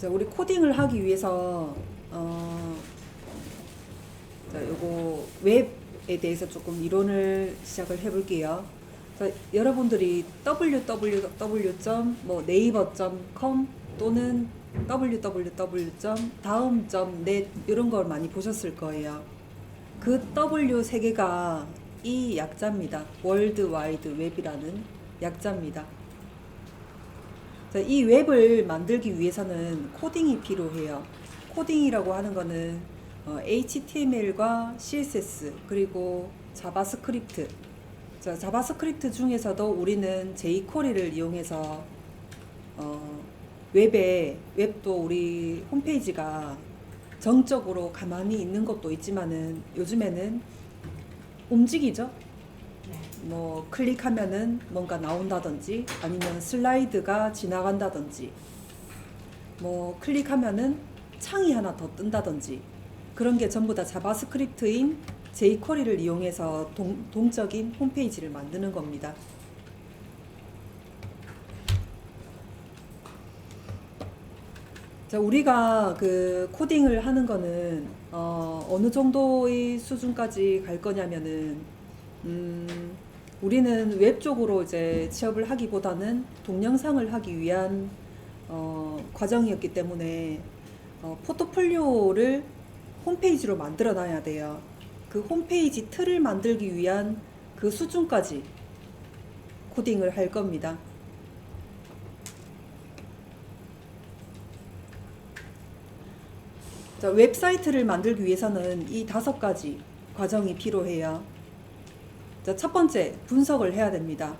자, 우리 코딩을 하기 위해서 자, 요거 웹에 대해서 조금 이론을 시작을 해볼게요. 자, 여러분들이 www.naver.com 또는 www.다음.net 이런 걸 많이 보셨을 거예요. 그 W 세 개가 이 약자입니다. 월드 와이드 웹이라는 약자입니다. 자, 이 웹을 만들기 위해서는 코딩이 필요해요. 코딩이라고 하는 거는 HTML과 CSS 그리고 자바스크립트. 자, 자바스크립트 중에서도 우리는 jQuery를 이용해서 웹도 우리 홈페이지가 정적으로 가만히 있는 것도 있지만은 요즘에는 움직이죠. 뭐 클릭하면은 뭔가 나온다든지 아니면 슬라이드가 지나간다든지 뭐 클릭하면은 창이 하나 더 뜬다든지 그런 게 전부 다 자바스크립트인 jQuery를 이용해서 동적인 홈페이지를 만드는 겁니다. 자, 우리가 그 코딩을 하는 거는 어느 정도의 수준까지 갈 거냐면은 우리는 웹 쪽으로 이제 취업을 하기보다는 동영상을 하기 위한 과정이었기 때문에 포트폴리오를 홈페이지로 만들어 놔야 돼요. 그 홈페이지 틀을 만들기 위한 그 수준까지 코딩을 할 겁니다. 자, 웹사이트를 만들기 위해서는 이 5가지 과정이 필요해요. 자, 첫 번째, 분석을 해야 됩니다.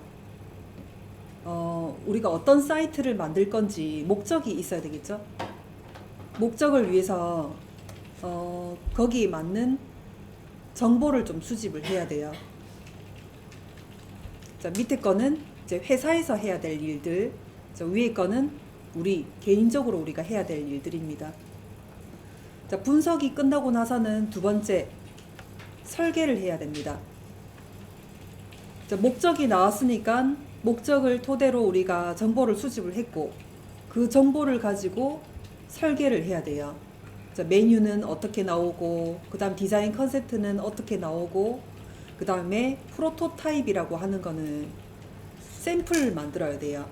우리가 어떤 사이트를 만들 건지 목적이 있어야 되겠죠? 목적을 위해서 거기에 맞는 정보를 좀 수집을 해야 돼요. 자, 밑에 거는 이제 회사에서 해야 될 일들, 자, 위에 거는 우리 개인적으로 우리가 해야 될 일들입니다. 자, 분석이 끝나고 나서는 두 번째, 설계를 해야 됩니다. 자, 목적이 나왔으니까 목적을 토대로 우리가 정보를 수집을 했고 그 정보를 가지고 설계를 해야 돼요. 자, 메뉴는 어떻게 나오고 그 다음 디자인 컨셉트는 어떻게 나오고 그 다음에 프로토타입이라고 하는 거는 샘플을 만들어야 돼요.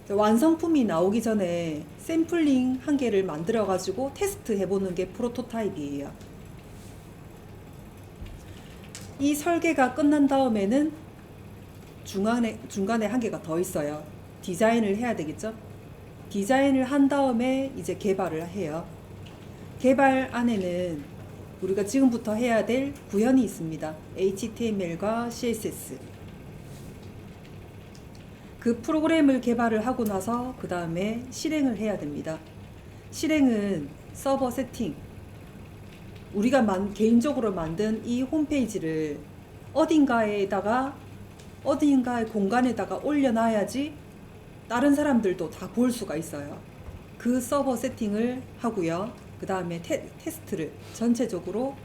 자, 완성품이 나오기 전에 샘플링 한 개를 만들어 가지고 테스트 해보는 게 프로토타입이에요. 이 설계가 끝난 다음에는 중간에 한 개가 더 있어요. 디자인을 해야 되겠죠? 디자인을 한 다음에 이제 개발을 해요. 개발 안에는 우리가 지금부터 해야 될 구현이 있습니다. HTML과 CSS. 그 프로그램을 개발을 하고 나서 그 다음에 실행을 해야 됩니다. 실행은 서버 세팅. 우리가 개인적으로 만든 이 홈페이지를 어딘가의 공간에다가 올려놔야지 다른 사람들도 다 볼 수가 있어요. 그 서버 세팅을 하고요. 그 다음에 테스트를 전체적으로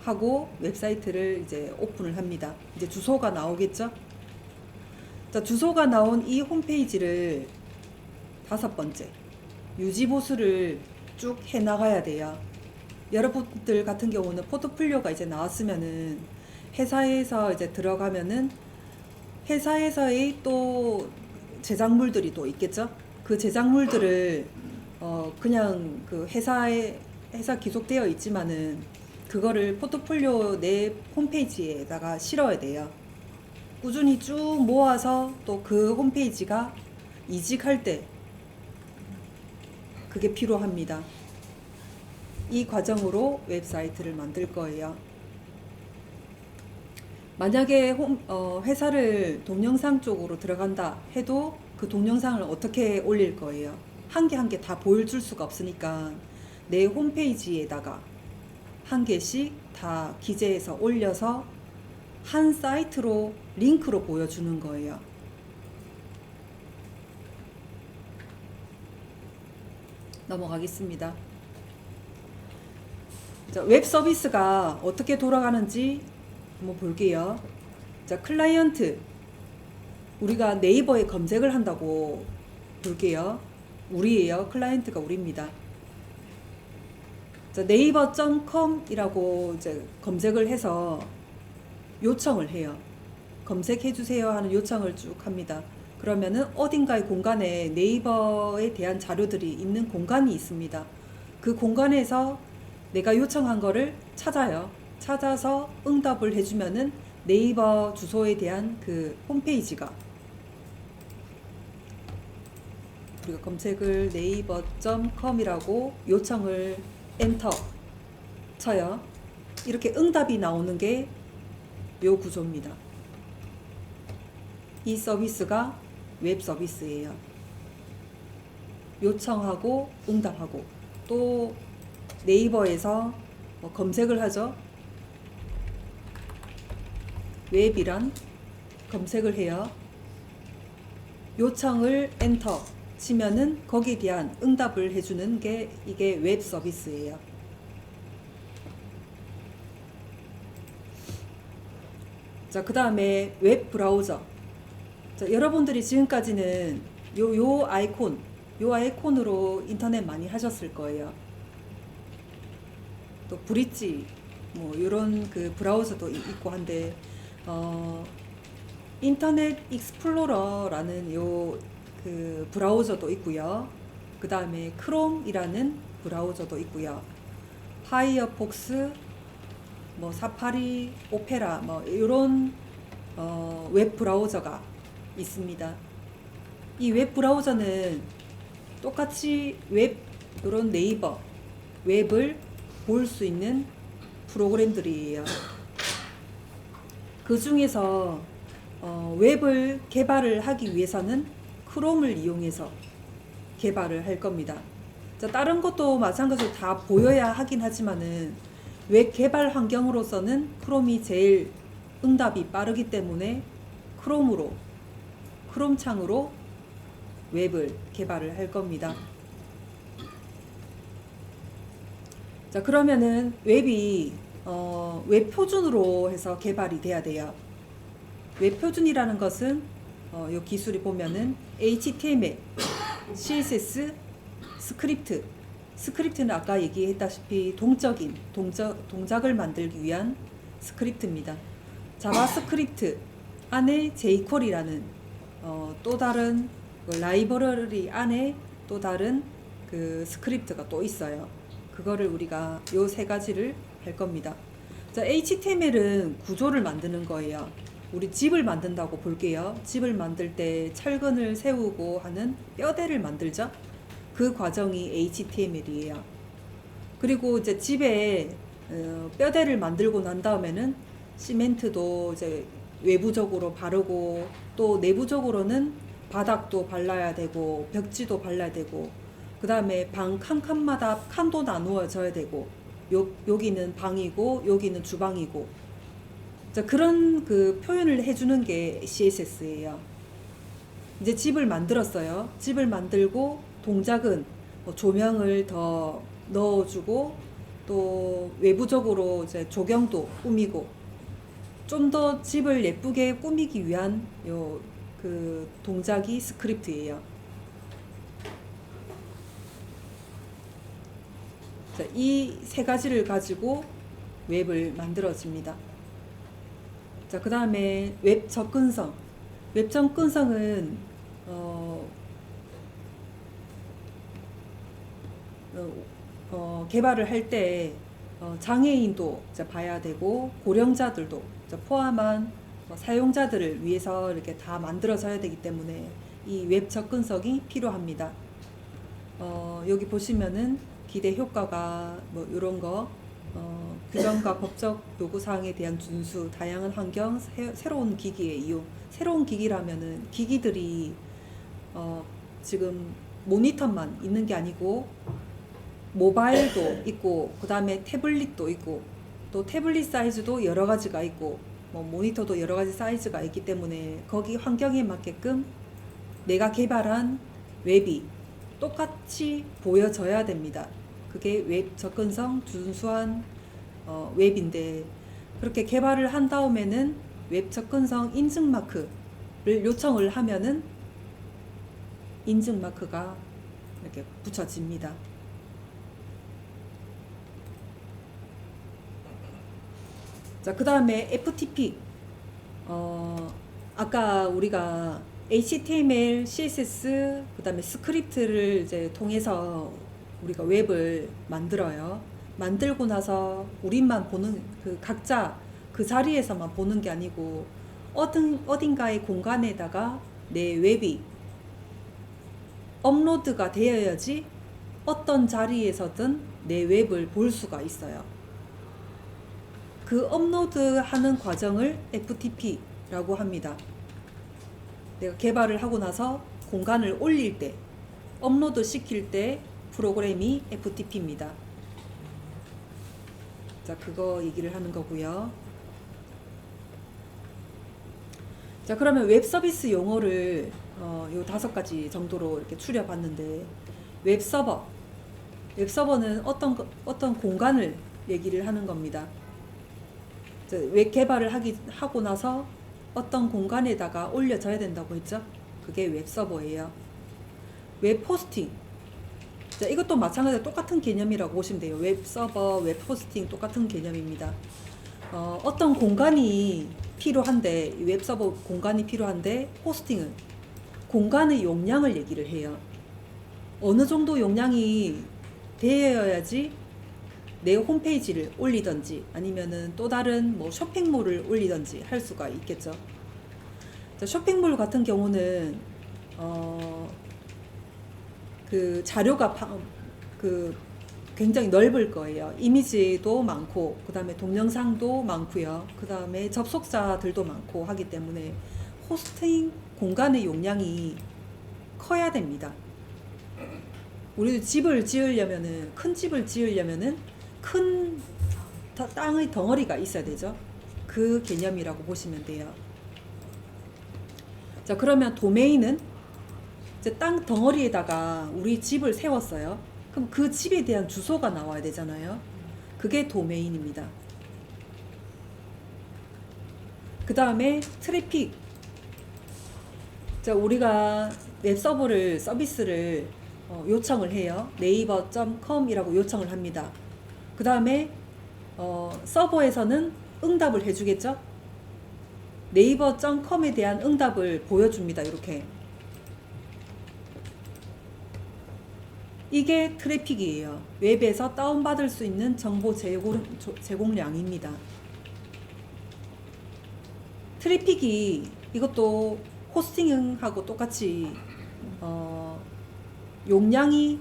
하고 웹사이트를 이제 오픈을 합니다. 이제 주소가 나오겠죠? 자, 주소가 나온 이 홈페이지를 5번째, 유지보수를 쭉 해나가야 돼요. 여러분들 같은 경우는 포트폴리오가 이제 나왔으면은 회사에서 이제 들어가면은 회사에서의 또 제작물들이 또 있겠죠? 그 제작물들을 그냥 그 회사 기속되어 있지만은 그거를 포트폴리오 내 홈페이지에다가 실어야 돼요. 꾸준히 쭉 모아서 또 그 홈페이지가 이직할 때 그게 필요합니다. 이 과정으로 웹사이트를 만들 거예요. 만약에 회사를 동영상 쪽으로 들어간다 해도 그 동영상을 어떻게 올릴 거예요? 한 개 한 개 다 보여줄 수가 없으니까 내 홈페이지에다가 한 개씩 다 기재해서 올려서 한 사이트로 링크로 보여주는 거예요. 넘어가겠습니다. 자, 웹 서비스가 어떻게 돌아가는지 한번 볼게요. 자, 클라이언트. 우리가 네이버에 검색을 한다고 볼게요. 우리예요. 클라이언트가 우리입니다. 자, 네이버.com이라고 이제 검색을 해서 요청을 해요. 검색해 주세요 하는 요청을 쭉 합니다. 그러면은 어딘가의 공간에 네이버에 대한 자료들이 있는 공간이 있습니다. 그 공간에서 내가 요청한 거를 찾아요. 찾아서 응답을 해주면은 네이버 주소에 대한 그 홈페이지가, 우리가 검색을 네이버.com이라고 요청을 엔터 쳐요. 이렇게 응답이 나오는 게 요 구조입니다. 이 서비스가 웹 서비스예요. 요청하고 응답하고, 또 네이버에서 뭐 검색을 하죠. 웹이란 검색을 해요. 요청을 엔터 치면은 거기에 대한 응답을 해주는 게 이게 웹 서비스예요. 자, 그 다음에 웹 브라우저. 자, 여러분들이 지금까지는 요 아이콘으로 인터넷 많이 하셨을 거예요. 또 브릿지 뭐 이런 그 브라우저도 있고 한데, 인터넷 익스플로러라는 요 그 브라우저도 있고요. 그 다음에 크롬이라는 브라우저도 있고요. 파이어폭스, 뭐 사파리, 오페라 뭐 이런 웹 브라우저가 있습니다. 이 웹 브라우저는 똑같이 이런 네이버 웹을 볼 수 있는 프로그램들이에요. 그 중에서 웹을 개발을 하기 위해서는 크롬을 이용해서 개발을 할 겁니다. 자, 다른 것도 마찬가지로 다 보여야 하긴 하지만은 웹 개발 환경으로서는 크롬이 제일 응답이 빠르기 때문에 크롬 창으로 웹을 개발을 할 겁니다. 자, 그러면은 웹이 웹 표준으로 해서 개발이 돼야 돼요. 웹 표준이라는 것은 요 기술이 보면은 HTML, CSS, 스크립트는 아까 얘기했다시피 동작을 만들기 위한 스크립트입니다. 자바스크립트 안에 jQuery라는 또 다른 그 라이브러리 안에 또 다른 그 스크립트가 또 있어요. 그거를 우리가 요 세 가지를 할 겁니다. 자, HTML은 구조를 만드는 거예요. 우리 집을 만든다고 볼게요. 집을 만들 때 철근을 세우고 하는 뼈대를 만들죠. 그 과정이 HTML이에요. 그리고 이제 집에 뼈대를 만들고 난 다음에는 시멘트도 이제 외부적으로 바르고, 또 내부적으로는 바닥도 발라야 되고 벽지도 발라야 되고, 그 다음에 방 칸칸마다 칸도 나누어져야 되고, 여기는 방이고 여기는 주방이고. 자, 그런 그 표현을 해주는 게 CSS예요. 이제 집을 만들었어요. 집을 만들고 동작은 뭐 조명을 더 넣어주고, 또 외부적으로 이제 조경도 꾸미고, 좀 더 집을 예쁘게 꾸미기 위한 요 그 동작이 스크립트예요. 자, 이 세 가지를 가지고 웹을 만들어집니다. 자, 그 다음에 웹 접근성. 웹 접근성은 개발을 할 때 장애인도 봐야 되고 고령자들도 포함한 사용자들을 위해서 이렇게 다 만들어져야 되기 때문에 이 웹 접근성이 필요합니다. 여기 보시면은 기대 효과가 뭐 이런 거, 규정과 법적 요구사항에 대한 준수, 다양한 환경, 새로운 기기의 이용. 새로운 기기라면은 기기들이 지금 모니터만 있는 게 아니고 모바일도 있고, 그 다음에 태블릿도 있고, 또 태블릿 사이즈도 여러 가지가 있고, 뭐 모니터도 여러 가지 사이즈가 있기 때문에 거기 환경에 맞게끔 내가 개발한 웹이 똑같이 보여져야 됩니다. 그게 웹 접근성 준수한 웹인데, 그렇게 개발을 한 다음에는 웹 접근성 인증 마크를 요청을 하면은 인증 마크가 이렇게 붙여집니다. 자, 그 다음에 FTP. 아까 우리가 HTML, CSS, 그 다음에 스크립트를 이제 통해서 우리가 웹을 만들어요. 만들고 나서 우리만 보는, 그 각자 그 자리에서만 보는 게 아니고 어딘가의 공간에다가 내 웹이 업로드가 되어야지 어떤 자리에서든 내 웹을 볼 수가 있어요. 그 업로드하는 과정을 FTP라고 합니다. 내가 개발을 하고 나서 공간을 올릴 때, 업로드 시킬 때 프로그램이 FTP입니다. 자, 그거 얘기를 하는 거고요. 자, 그러면 웹 서비스 용어를 요 5가지 정도로 이렇게 추려봤는데, 웹서버는 어떤 공간을 얘기를 하는 겁니다. 웹 개발을 하고 나서 어떤 공간에다가 올려져야 된다고 했죠? 그게 웹서버예요. 웹호스팅. 자, 이것도 마찬가지로 똑같은 개념이라고 보시면 돼요. 웹서버, 웹호스팅 똑같은 개념입니다. 어떤 공간이 필요한데, 웹서버 공간이 필요한데, 호스팅은 공간의 용량을 얘기를 해요. 어느 정도 용량이 되어야지 내 홈페이지를 올리든지 아니면은 또 다른 뭐 쇼핑몰을 올리든지 할 수가 있겠죠. 자, 쇼핑몰 같은 경우는 그 자료가 굉장히 넓을 거예요. 이미지도 많고, 그 다음에 동영상도 많고요. 그 다음에 접속자들도 많고 하기 때문에 호스팅 공간의 용량이 커야 됩니다. 우리도 집을 지으려면은, 큰 집을 지으려면은 큰 땅의 덩어리가 있어야 되죠. 그 개념이라고 보시면 돼요. 자, 그러면 도메인은 이제 땅 덩어리에다가 우리 집을 세웠어요. 그럼 그 집에 대한 주소가 나와야 되잖아요. 그게 도메인입니다. 그 다음에 트래픽. 자, 우리가 웹서버를, 서비스를 요청을 해요. 네이버.com이라고 요청을 합니다. 그 다음에 서버에서는 응답을 해주겠죠. 네이버.com에 대한 응답을 보여줍니다. 이렇게. 이게 트래픽이에요. 웹에서 다운받을 수 있는 정보 제공량입니다. 트래픽이 이것도 호스팅하고 똑같이 용량이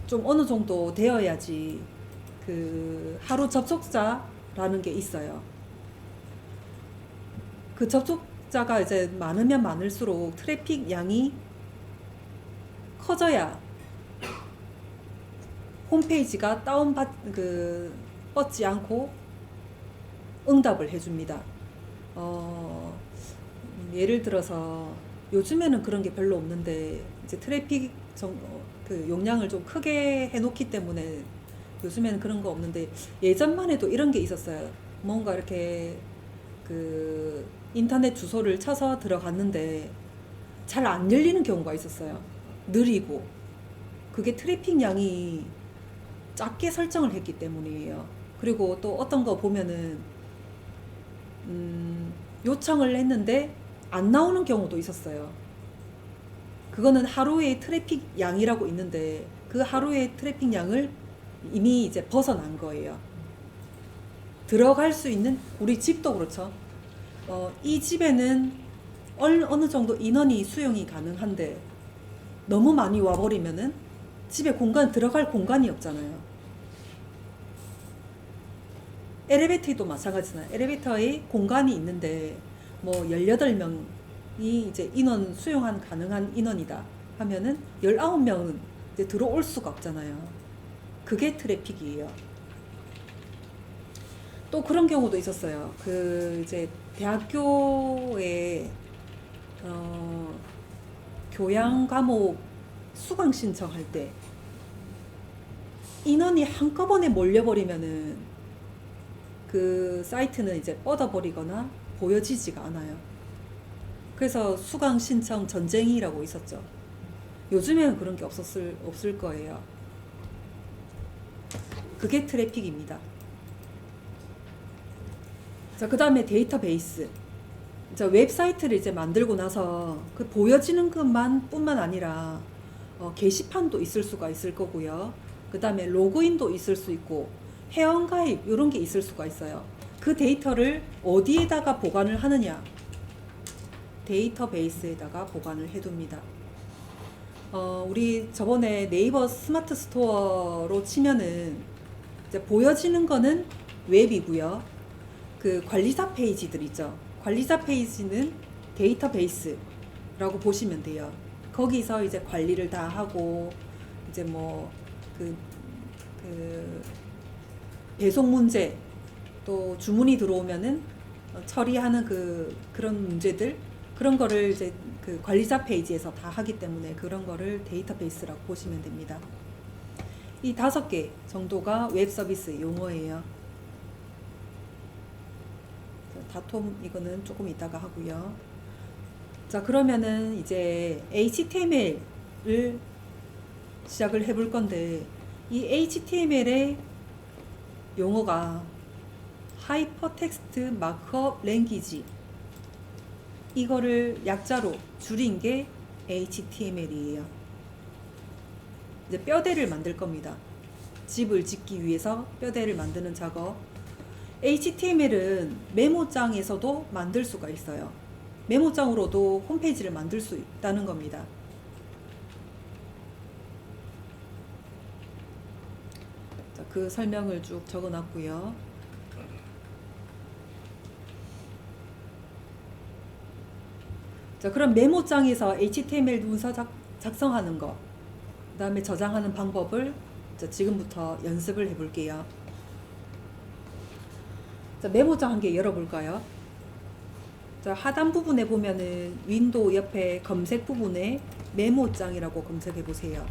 좀 어느 정도 되어야지 그 하루 접속자라는 게 있어요. 그 접속자가 이제 많으면 많을수록 트래픽 양이 커져야 홈페이지가 뻗지 않고 응답을 해줍니다. 예를 들어서 요즘에는 그런 게 별로 없는데 이제 트래픽 그 용량을 좀 크게 해놓기 때문에 요즘에는 그런 거 없는데, 예전만 해도 이런 게 있었어요. 뭔가 이렇게 그 인터넷 주소를 쳐서 들어갔는데 잘 안 열리는 경우가 있었어요. 느리고. 그게 트래픽 양이 작게 설정을 했기 때문이에요. 그리고 또 어떤 거 보면은 요청을 했는데 안 나오는 경우도 있었어요. 그거는 하루의 트래픽 양이라고 있는데 그 하루의 트래픽 양을 이미 이제 벗어난 거예요. 들어갈 수 있는, 우리 집도 그렇죠. 이 집에는 어느 정도 인원이 수용이 가능한데 너무 많이 와버리면은 집에 들어갈 공간이 없잖아요. 엘리베이터도 마찬가지잖아요. 엘리베이터에 공간이 있는데 뭐 18명이 이제 인원 수용한 가능한 인원이다 하면은 19명은 이제 들어올 수가 없잖아요. 그게 트래픽이에요. 또 그런 경우도 있었어요. 그 이제 대학교에 교양 과목 수강 신청할 때 인원이 한꺼번에 몰려버리면은 그 사이트는 이제 뻗어버리거나 보여지지가 않아요. 그래서 수강 신청 전쟁이라고 있었죠. 요즘에는 그런 게 없을 거예요. 그게 트래픽입니다. 자, 그 다음에 데이터베이스. 자, 웹사이트를 이제 만들고 나서 그 보여지는 것만 뿐만 아니라 게시판도 있을 수가 있을 거고요. 그 다음에 로그인도 있을 수 있고 회원가입 이런 게 있을 수가 있어요. 그 데이터를 어디에다가 보관을 하느냐? 데이터베이스에다가 보관을 해둡니다. 우리 저번에 네이버 스마트 스토어로 치면은 이제 보여지는 거는 웹이고요. 그 관리사 페이지들 있죠. 관리사 페이지는 데이터베이스라고 보시면 돼요. 거기서 이제 관리를 다 하고 이제 뭐 그 배송 문제 또 주문이 들어오면은 처리하는 그런 문제들 그런 거를 이제 그 관리자 페이지에서 다 하기 때문에 그런 거를 데이터베이스라고 보시면 됩니다. 이 5개 정도가 웹 서비스 용어예요. 다툼 이거는 조금 이따가 하고요. 자, 그러면은 이제 HTML을 시작을 해볼 건데 이 HTML의 용어가 하이퍼텍스트 마크업 랭귀지 이거를 약자로 줄인 게 HTML이에요. 이제 뼈대를 만들 겁니다. 집을 짓기 위해서 뼈대를 만드는 작업. HTML은 메모장에서도 만들 수가 있어요. 메모장으로도 홈페이지를 만들 수 있다는 겁니다. 자, 그 설명을 쭉 적어 놨고요. 자, 그럼 메모장에서 HTML 문서 작성하는 거, 그 다음에 저장하는 방법을 지금부터 연습을 해볼게요. 자, 메모장 한 개 열어볼까요? 자, 하단 부분에 보면은 윈도우 옆에 검색 부분에 메모장이라고 검색해 보세요.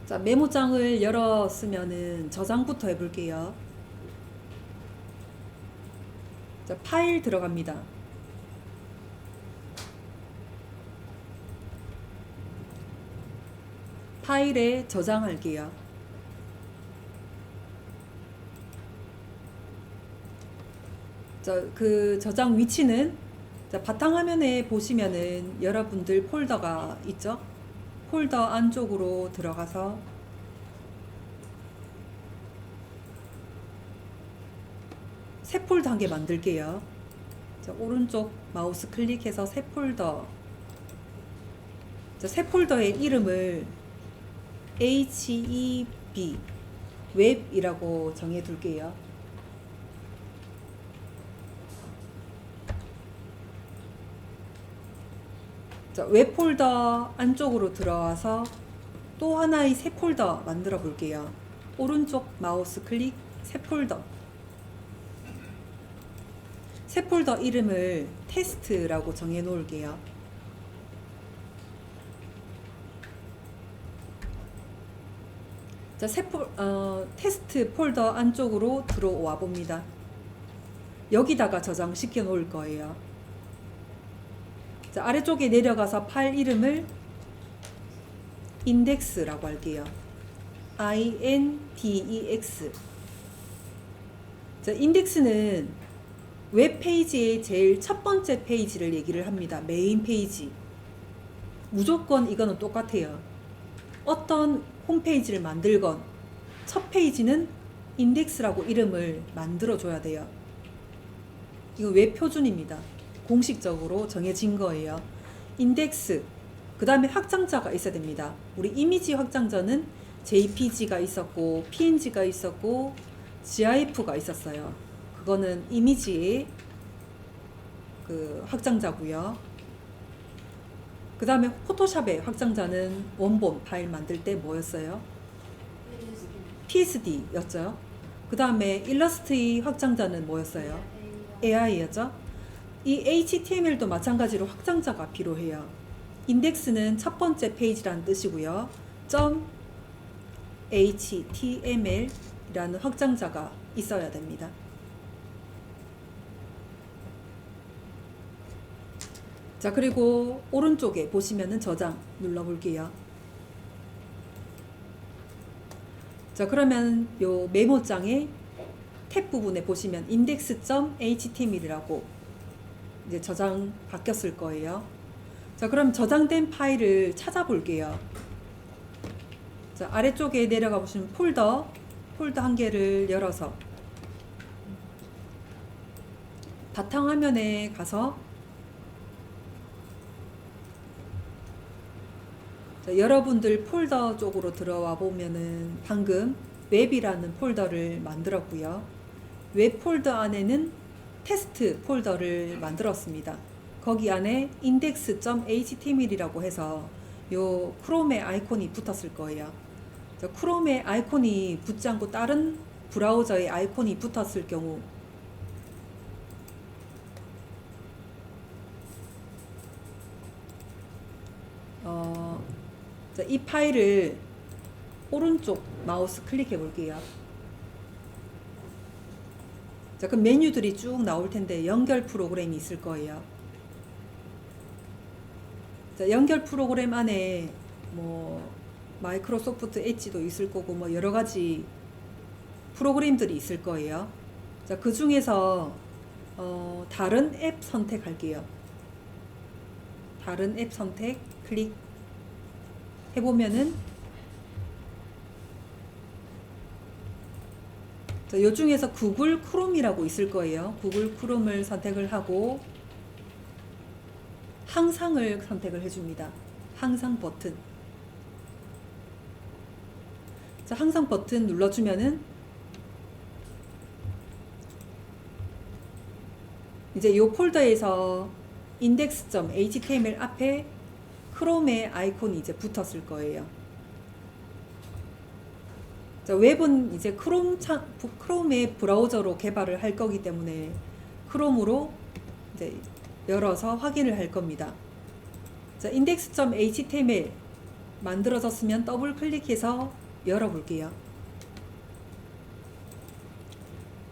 자, 메모장을 열었으면은 저장부터 해볼게요. 자, 파일 들어갑니다. 파일에 저장할게요. 자, 그 저장 위치는 자, 바탕화면에 보시면은 여러분들 폴더가 있죠? 폴더 안쪽으로 들어가서 새 폴더 한 개 만들게요. 자, 오른쪽 마우스 클릭해서 새 폴더. 자, 새 폴더의 이름을 HEB 웹이라고 정해 둘게요. 자, 웹 폴더 안쪽으로 들어와서 또 하나의 새 폴더 만들어 볼게요. 오른쪽 마우스 클릭 새 폴더. 새 폴더 이름을 테스트라고 정해 놓을게요. 자, 테스트 폴더 안쪽으로 들어와 봅니다. 여기다가 저장시켜 놓을 거예요. 자, 아래쪽에 내려가서 파일 이름을 인덱스라고 할게요. INDEX. 자, 인덱스는 웹페이지의 제일 첫 번째 페이지를 얘기를 합니다. 메인 페이지. 무조건 이거는 똑같아요. 어떤 홈페이지를 만들건 첫 페이지는 인덱스라고 이름을 만들어줘야 돼요. 이거 웹 표준입니다. 공식적으로 정해진 거예요. 인덱스. 그 다음에 확장자가 있어야 됩니다. 우리 이미지 확장자는 JPG가 있었고 PNG가 있었고 GIF가 있었어요. 그거는 이미지의 그 확장자고요. 그 다음에 포토샵의 확장자는 원본 파일 만들 때 뭐였어요? PSD였죠. 그 다음에 일러스트의 확장자는 뭐였어요? AI였죠? 이 HTML도 마찬가지로 확장자가 필요해요. 인덱스는 첫 번째 페이지라는 뜻이고요. .html이라는 확장자가 있어야 됩니다. 자, 그리고 오른쪽에 보시면은 저장 눌러볼게요. 자, 그러면 요 메모장의 탭 부분에 보시면 index.html이라고 이제 저장 바뀌었을 거예요. 자, 그럼 저장된 파일을 찾아볼게요. 자, 아래쪽에 내려가 보시면 폴더 한 개를 열어서 바탕화면에 가서 자, 여러분들 폴더 쪽으로 들어와 보면은 방금 웹이라는 폴더를 만들었고요. 웹 폴더 안에는 테스트 폴더를 만들었습니다. 거기 안에 index.html이라고 해서 요 크롬의 아이콘이 붙었을 거예요. 자, 크롬의 아이콘이 붙지 않고 다른 브라우저의 아이콘이 붙었을 경우 자, 이 파일을 오른쪽 마우스 클릭해 볼게요. 자, 그럼 메뉴들이 쭉 나올 텐데 연결 프로그램이 있을 거예요. 자, 연결 프로그램 안에 뭐 마이크로소프트 엣지도 있을 거고 뭐 여러 가지 프로그램들이 있을 거예요. 자, 그 중에서 다른 앱 선택할게요. 다른 앱 선택 클릭 해보면은 자, 요 중에서 구글 크롬이라고 있을 거예요. 구글 크롬을 선택을 하고 항상을 선택을 해줍니다. 항상 버튼. 자, 항상 버튼 눌러주면은 이제 요 폴더에서 index.html 앞에 크롬의 아이콘이 이제 붙었을 거예요. 자, 웹은 이제 크롬의 브라우저로 개발을 할 거기 때문에 크롬으로 이제 열어서 확인을 할 겁니다. 자, index.html 만들어졌으면 더블 클릭해서 열어볼게요.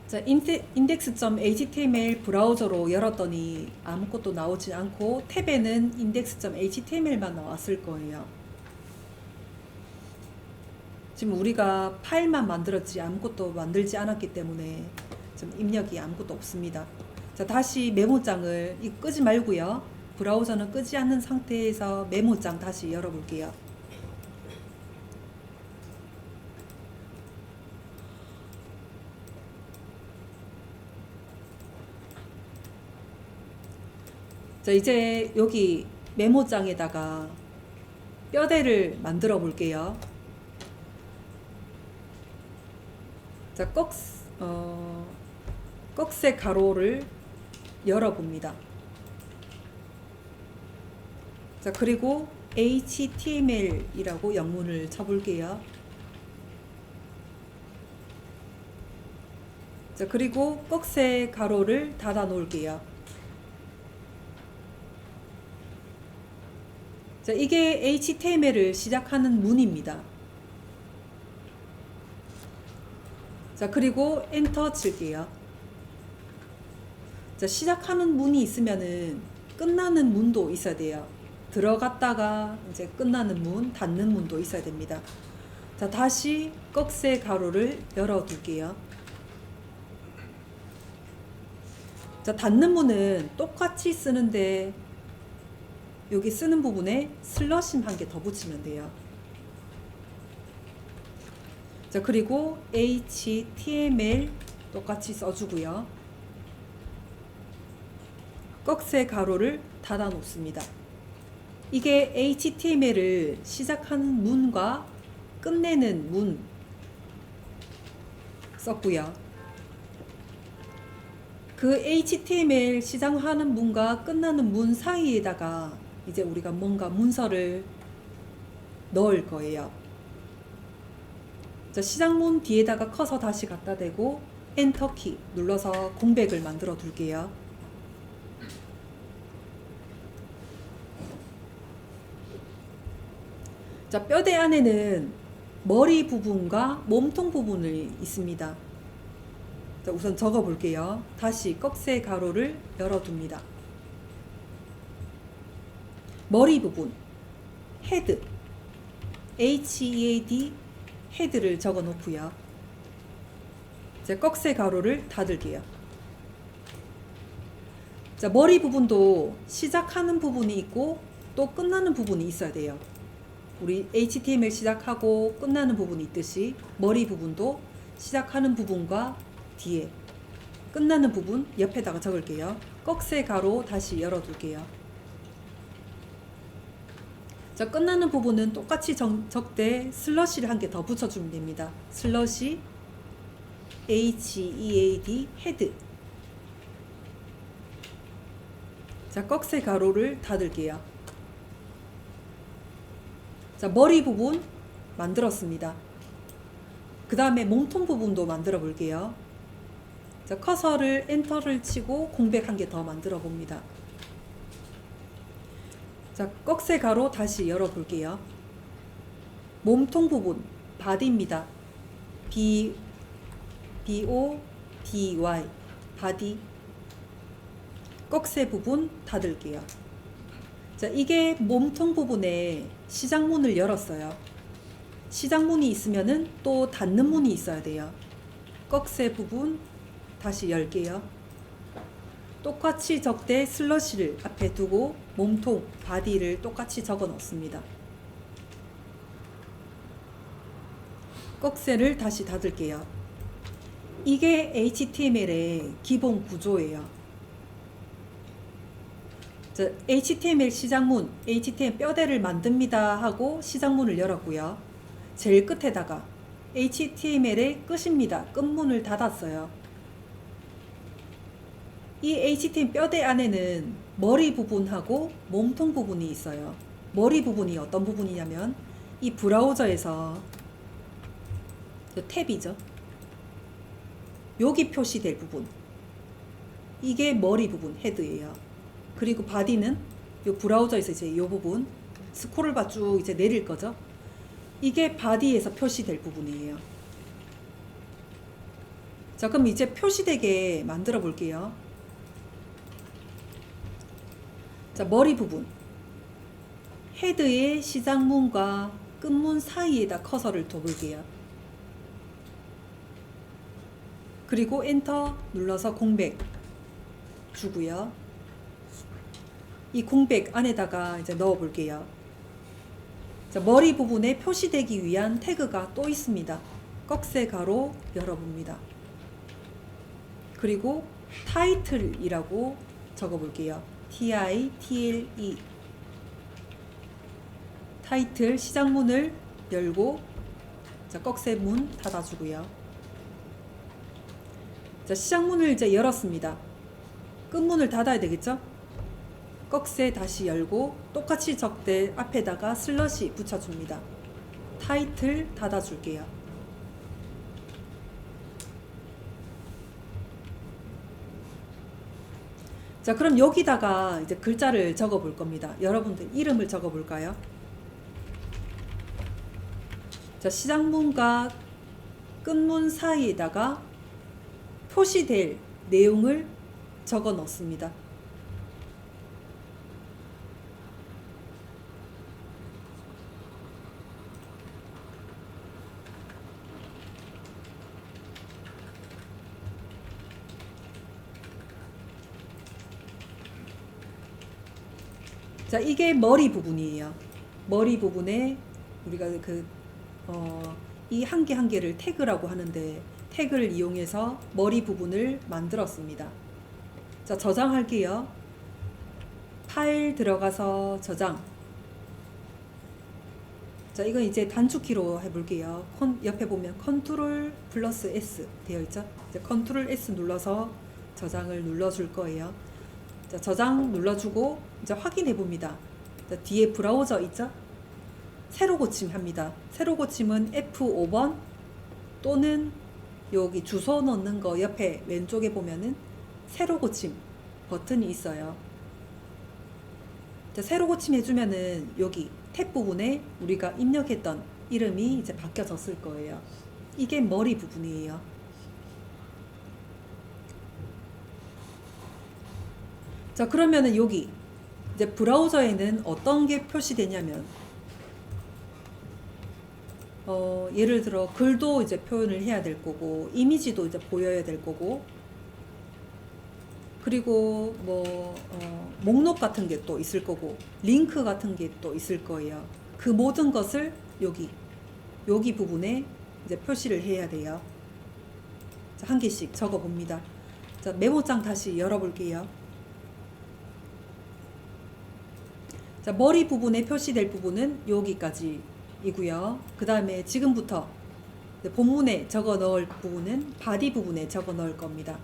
자, index.html 브라우저로 열었더니 아무것도 나오지 않고 탭에는 index.html만 나왔을 거예요. 지금 우리가 파일만 만들었지 아무것도 만들지 않았기 때문에 지금 입력이 아무것도 없습니다. 자, 다시 메모장을 끄지 말고요. 브라우저는 끄지 않는 상태에서 메모장 다시 열어볼게요. 자, 이제 여기 메모장에다가 뼈대를 만들어 볼게요. 자, 꺽쇠 가로를 열어봅니다. 자, 그리고 HTML이라고 영문을 쳐볼게요. 자, 그리고 꺽쇠 가로를 닫아 놓을게요. 자, 이게 HTML을 시작하는 문입니다. 자, 그리고 엔터 칠게요. 자, 시작하는 문이 있으면은 끝나는 문도 있어야 돼요. 들어갔다가 이제 끝나는 문, 닫는 문도 있어야 됩니다. 자, 다시 꺽쇠 가로를 열어둘게요. 자, 닫는 문은 똑같이 쓰는데 여기 쓰는 부분에 슬러심 한 개 더 붙이면 돼요. 자, 그리고 HTML 똑같이 써주고요. 꺽쇠 가로를 닫아 놓습니다. 이게 HTML을 시작하는 문과 끝내는 문 썼고요. 그 HTML 시작하는 문과 끝나는 문 사이에다가 이제 우리가 뭔가 문서를 넣을 거예요. 자, 시작문 뒤에다가 커서 다시 갖다 대고 엔터키 눌러서 공백을 만들어 둘게요. 자, 뼈대 안에는 머리 부분과 몸통 부분이 있습니다. 자, 우선 적어 볼게요. 다시 꺽쇠 가로를 열어둡니다. 머리 부분 헤드 HEAD 헤드를 적어 놓고요. 이제 꺽쇠 가로를 닫을게요. 자, 머리 부분도 시작하는 부분이 있고 또 끝나는 부분이 있어야 돼요. 우리 HTML 시작하고 끝나는 부분이 있듯이 머리 부분도 시작하는 부분과 뒤에 끝나는 부분 옆에다가 적을게요. 꺽쇠 가로 다시 열어둘게요. 자, 끝나는 부분은 똑같이 적되 슬러시를 한 개 더 붙여주면 됩니다. 슬러시 HEAD 헤드. 자, 꺽쇠 가로를 닫을게요. 자, 머리 부분 만들었습니다. 그 다음에 몸통 부분도 만들어 볼게요. 자, 커서를 엔터를 치고 공백 한 개 더 만들어 봅니다. 자, 꺽쇠 가로 다시 열어 볼게요. 몸통 부분 바디입니다. BODY 바디. 꺽쇠 부분 닫을게요. 자, 이게 몸통 부분에 시작문을 열었어요. 시작문이 있으면은 또 닫는 문이 있어야 돼요. 꺽쇠 부분 다시 열게요. 똑같이 적되 슬러시를 앞에 두고 몸통, 바디를 똑같이 적어 넣습니다. 꺽쇠를 다시 닫을게요. 이게 HTML의 기본 구조예요. 자, HTML 시작문, HTML 뼈대를 만듭니다 하고 시작문을 열었고요. 제일 끝에다가 HTML의 끝입니다. 끝문을 닫았어요. 이 HTML 뼈대 안에는 머리 부분하고 몸통 부분이 있어요. 머리 부분이 어떤 부분이냐면 이 브라우저에서 탭이죠. 여기 표시될 부분. 이게 머리 부분, 헤드예요. 그리고 바디는 이 브라우저에서 이제 이 부분 스크롤바 쭉 이제 내릴 거죠. 이게 바디에서 표시될 부분이에요. 자, 그럼 이제 표시되게 만들어 볼게요. 자, 머리 부분 헤드의 시작문과 끝문 사이에다 커서를 둬볼게요. 그리고 엔터 눌러서 공백 주고요. 이 공백 안에다가 이제 넣어 볼게요. 자, 머리 부분에 표시되기 위한 태그가 또 있습니다. 꺽쇠 가로 열어봅니다. 그리고 타이틀이라고 적어 볼게요. TITLE 타이틀 시작문을 열고 자, 꺽쇠 문 닫아주고요. 자, 시작문을 이제 열었습니다. 끝문을 닫아야 되겠죠? 꺽쇠 다시 열고 똑같이 적대 앞에다가 슬러시 붙여줍니다. 타이틀 닫아줄게요. 자, 그럼 여기다가 이제 글자를 적어 볼 겁니다. 여러분들 이름을 적어 볼까요? 자, 시작문과 끝문 사이에다가 표시될 내용을 적어 넣습니다. 자, 이게 머리 부분이에요. 머리 부분에 우리가 이 한 개 한 개를 태그라고 하는데 태그를 이용해서 머리 부분을 만들었습니다. 자, 저장할게요. 파일 들어가서 저장. 자, 이건 이제 단축키로 해볼게요. 옆에 보면 컨트롤 플러스 S 되어 있죠? 이제 컨트롤 S 눌러서 저장을 눌러줄 거예요. 자, 저장 눌러주고 이제 확인해 봅니다. 자, 뒤에 브라우저 있죠? 새로 고침 합니다. 새로 고침은 F5번 또는 여기 주소 넣는 거 옆에 왼쪽에 보면은 새로 고침 버튼이 있어요. 자, 새로 고침 해주면은 여기 탭 부분에 우리가 입력했던 이름이 이제 바뀌어졌을 거예요. 이게 머리 부분이에요. 자, 그러면은 여기 이제 브라우저에는 어떤 게 표시되냐면 예를 들어 글도 이제 표현을 해야 될 거고 이미지도 이제 보여야 될 거고 그리고 뭐 목록 같은 게 또 있을 거고 링크 같은 게 또 있을 거예요. 그 모든 것을 여기 부분에 이제 표시를 해야 돼요. 자, 한 개씩 적어 봅니다. 자, 메모장 다시 열어 볼게요. 자, 머리 부분에 표시될 부분은 여기까지이고요. 그 다음에 지금부터 본문에 적어 넣을 부분은 바디 부분에 적어 넣을 겁니다.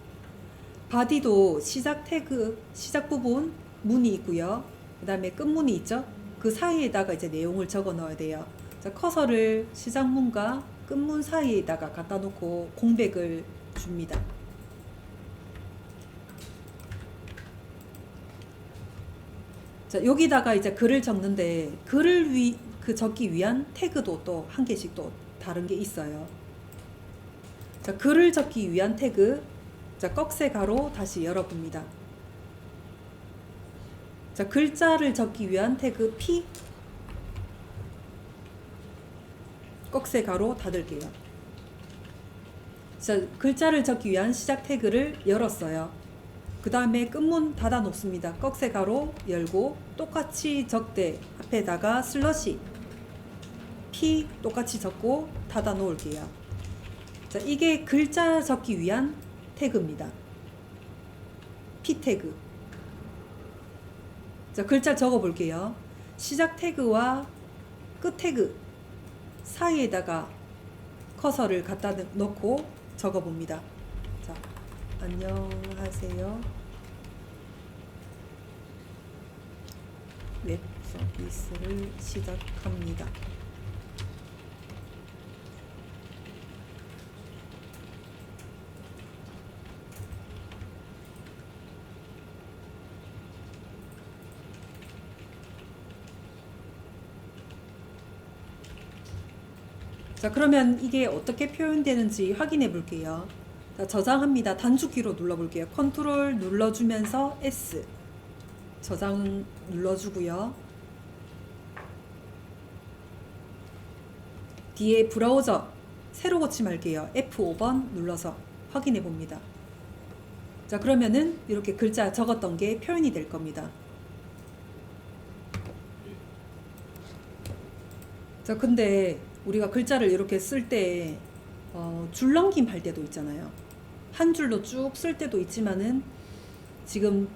바디도 시작 태그, 시작 부분 문이 있고요. 그 다음에 끝문이 있죠. 그 사이에다가 이제 내용을 적어 넣어야 돼요. 자, 커서를 시작문과 끝문 사이에다가 갖다 놓고 공백을 줍니다. 자, 여기다가 이제 글을 적는데 글을 적기 위한 태그도 또 한 개씩 또 다른 게 있어요. 자, 글을 적기 위한 태그, 자, 꺽쇠 가로 다시 열어봅니다. 자, 글자를 적기 위한 태그 P, 꺽쇠 가로 닫을게요. 자, 글자를 적기 위한 시작 태그를 열었어요. 그 다음에 끝문 닫아 놓습니다. 꺽쇠 가로 열고 똑같이 적대 앞에다가 슬러시 P 똑같이 적고 닫아 놓을게요. 자, 이게 글자 적기 위한 태그입니다. P 태그. 자, 글자 적어 볼게요. 시작 태그와 끝 태그 사이에다가 커서를 갖다 놓고 적어 봅니다. 자, 안녕하세요. 웹 서비스를 시작합니다. 자, 그러면 이게 어떻게 표현되는지 확인해 볼게요. 자, 저장합니다. 단축키로 눌러 볼게요. 컨트롤 눌러주면서 S 저장 눌러주고요. 뒤에 브라우저 새로 고침할게요. F5번 눌러서 확인해 봅니다. 자, 그러면은 이렇게 글자 적었던 게 표현이 될 겁니다. 자, 근데 우리가 글자를 이렇게 쓸 때 줄넘김 할 때도 있잖아요. 한 줄로 쭉 쓸 때도 있지만은 지금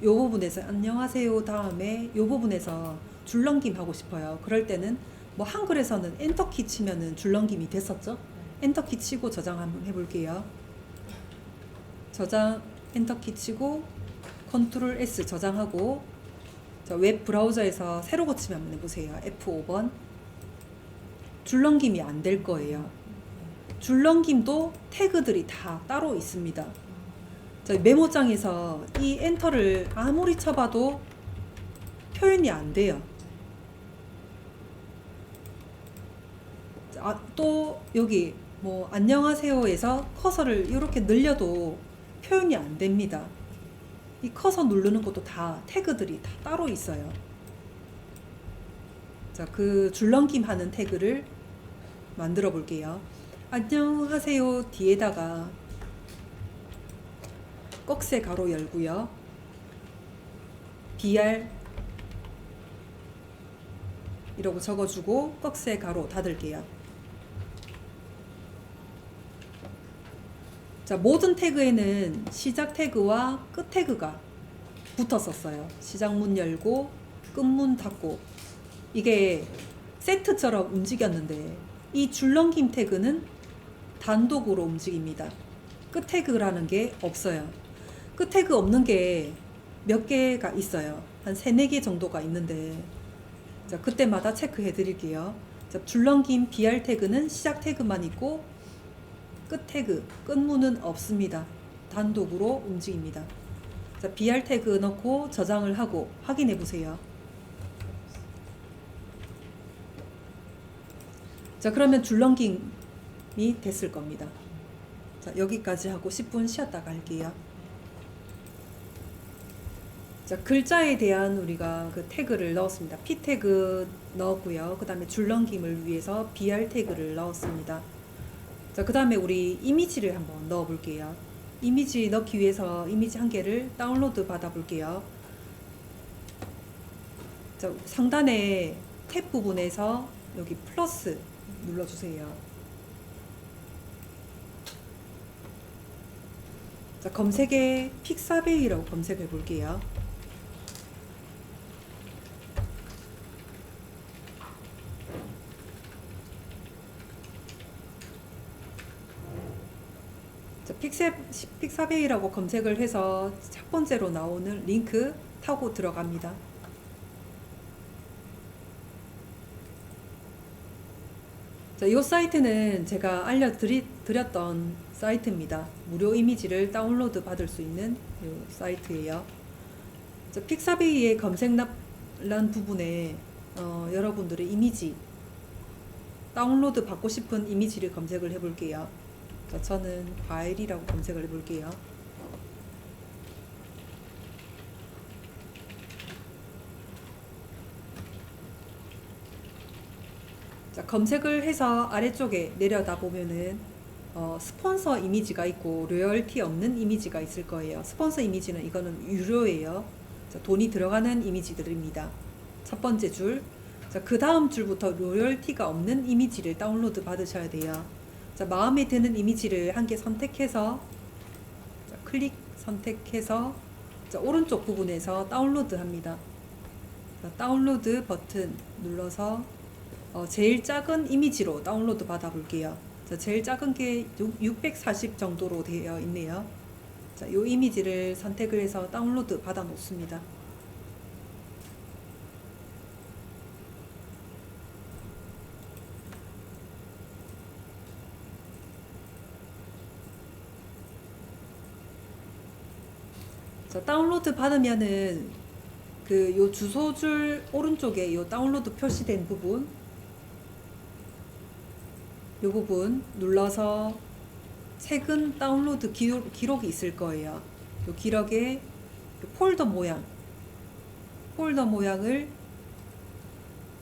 요 부분에서 안녕하세요 다음에 요 부분에서 줄넘김 하고 싶어요. 그럴 때는 뭐 한글에서는 엔터키 치면은 줄넘김이 됐었죠. 엔터키 치고 저장 한번 해볼게요. 저장 엔터키 치고 컨트롤 S 저장하고 웹 브라우저에서 새로 고치면 한번 해보세요. F5번 줄넘김이 안 될 거예요. 줄넘김도 태그들이 다 따로 있습니다. 자, 메모장에서 이 엔터를 아무리 쳐봐도 표현이 안 돼요. 자, 또 여기 뭐 안녕하세요에서 커서를 이렇게 늘려도 표현이 안 됩니다. 이 커서 누르는 것도 다 태그들이 다 따로 있어요. 자, 그 줄넘김 하는 태그를 만들어 볼게요. 안녕하세요 뒤에다가 꺽쇠 가로 열고요. BR 이러고 적어주고 꺽쇠 가로 닫을게요. 자, 모든 태그에는 시작 태그와 끝 태그가 붙었었어요. 시작문 열고 끝문 닫고 이게 세트처럼 움직였는데 이 줄넘김 태그는 단독으로 움직입니다. 끝 태그라는 게 없어요. 끝 태그 없는 게 몇 개가 있어요. 한 3, 4개 정도가 있는데 자, 그때마다 체크해 드릴게요. 자, 줄넘긴 BR 태그는 시작 태그만 있고 끝 태그, 끝문은 없습니다. 단독으로 움직입니다. 자, BR 태그 넣고 저장을 하고 확인해 보세요. 자, 그러면 줄넘김이 됐을 겁니다. 자, 여기까지 하고 10분 쉬었다가 할게요. 자, 글자에 대한 우리가 그 태그를 넣었습니다. P 태그 넣었고요. 그 다음에 줄넘김을 위해서 BR 태그를 넣었습니다. 자, 그 다음에 우리 이미지를 한번 넣어 볼게요. 이미지 넣기 위해서 이미지 한 개를 다운로드 받아 볼게요. 자, 상단에 탭 부분에서 여기 플러스 눌러주세요. 자, 검색에 픽사베이라고 검색해 볼게요. 자, 픽사베이라고 검색을 해서 첫 번째로 나오는 링크 타고 들어갑니다. 자, 이 사이트는 제가 알려드렸던 사이트입니다. 무료 이미지를 다운로드 받을 수 있는 이 사이트예요. 자, 픽사베이의 검색란 부분에 여러분들의 이미지 다운로드 받고 싶은 이미지를 검색을 해볼게요. 자, 저는 파일이라고 검색을 해볼게요. 자, 검색을 해서 아래쪽에 내려다 보면은 스폰서 이미지가 있고 로열티 없는 이미지가 있을 거예요. 스폰서 이미지는 이거는 유료예요. 자, 돈이 들어가는 이미지들입니다. 첫 번째 줄. 자, 그 다음 줄부터 로열티가 없는 이미지를 다운로드 받으셔야 돼요. 자, 마음에 드는 이미지를 한 개 선택해서 자, 클릭 선택해서 자, 오른쪽 부분에서 다운로드 합니다. 자, 다운로드 버튼 눌러서 제일 작은 이미지로 다운로드 받아 볼게요. 자, 제일 작은 게 640 정도로 되어 있네요. 자, 이 이미지를 선택을 해서 다운로드 받아 놓습니다. 자, 다운로드 받으면은 요 주소줄 오른쪽에 요 다운로드 표시된 부분 요 부분 눌러서 최근 다운로드 기록이 있을 거예요. 요 기록에 폴더 모양을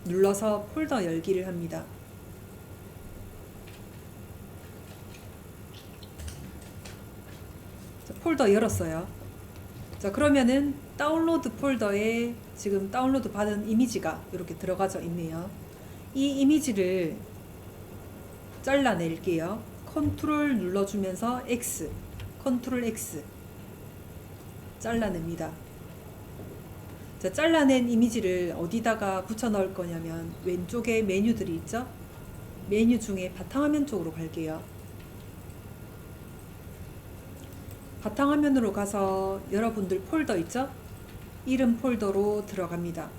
눌러서 폴더 열기를 합니다. 자, 폴더 열었어요. 자, 그러면은 다운로드 폴더에 지금 다운로드 받은 이미지가 이렇게 들어가져 있네요. 이 이미지를 잘라낼게요. 컨트롤 눌러주면서 X, 컨트롤 X 잘라냅니다. 자, 잘라낸 이미지를 어디다가 붙여 넣을 거냐면 왼쪽에 메뉴들이 있죠? 메뉴 중에 바탕화면 쪽으로 갈게요. 바탕화면으로 가서 여러분들 폴더 있죠? 이름 폴더로 들어갑니다.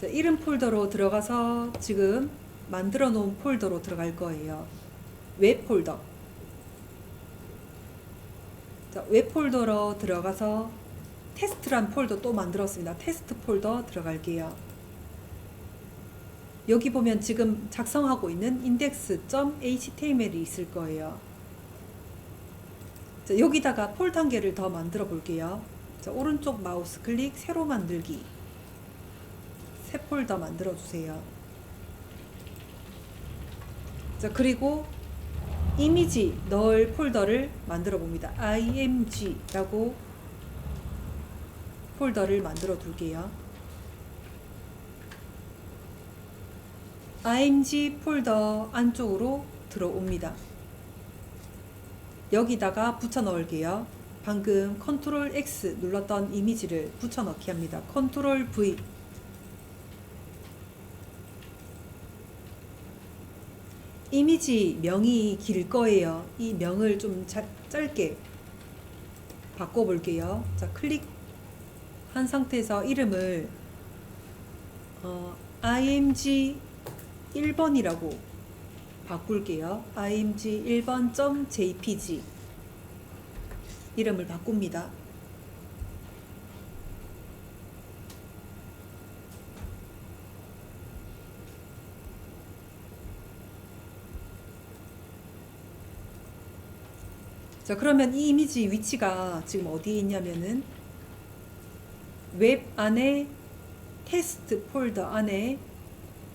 자, 이름 폴더로 들어가서 지금 만들어 놓은 폴더로 들어갈 거예요. 웹 폴더. 자, 웹 폴더로 들어가서 테스트란 폴더 또 만들었습니다. 테스트 폴더 들어갈게요. 여기 보면 지금 작성하고 있는 index.html이 있을 거예요. 자, 여기다가 폴더 한 개를 더 만들어 볼게요. 자, 오른쪽 마우스 클릭 새로 만들기. 새 폴더 만들어 주세요. 자, 그리고 이미지 넣을 폴더를 만들어 봅니다. img라고 폴더를 만들어 둘게요. img 폴더 안쪽으로 들어옵니다. 여기다가 붙여 넣을게요. 방금 컨트롤 X 눌렀던 이미지를 붙여 넣기 합니다. 컨트롤 V. 이미지 명이 길 거예요. 이 명을 좀 짧게 바꿔 볼게요. 자, 클릭한 상태에서 이름을 img 1번이라고 바꿀게요. img 1번.jpg 이름을 바꿉니다. 자, 그러면 이 이미지 위치가 지금 어디에 있냐면은 웹 안에 테스트 폴더 안에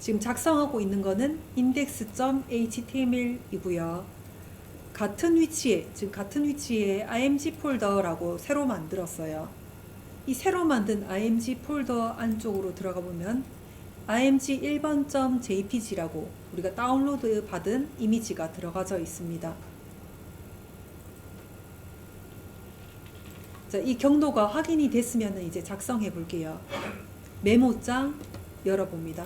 지금 작성하고 있는 거는 index.html이고요. 같은 위치에 img 폴더라고 새로 만들었어요. 이 새로 만든 img 폴더 안쪽으로 들어가 보면 img 1번.jpg라고 우리가 다운로드 받은 이미지가 들어가져 있습니다. 자, 이 경로가 확인이 됐으면 이제 작성해 볼게요. 메모장 열어봅니다.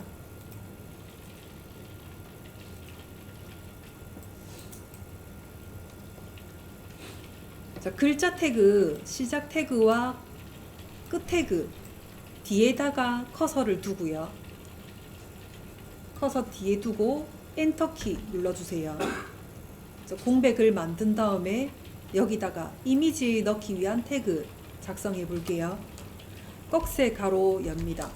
자, 글자 태그, 시작 태그와 끝 태그 뒤에다가 커서를 두고요. 커서 뒤에 두고 엔터키 눌러주세요. 자, 공백을 만든 다음에 여기다가 이미지 넣기 위한 태그 작성해 볼게요. 꺽쇠 가로 엽니다.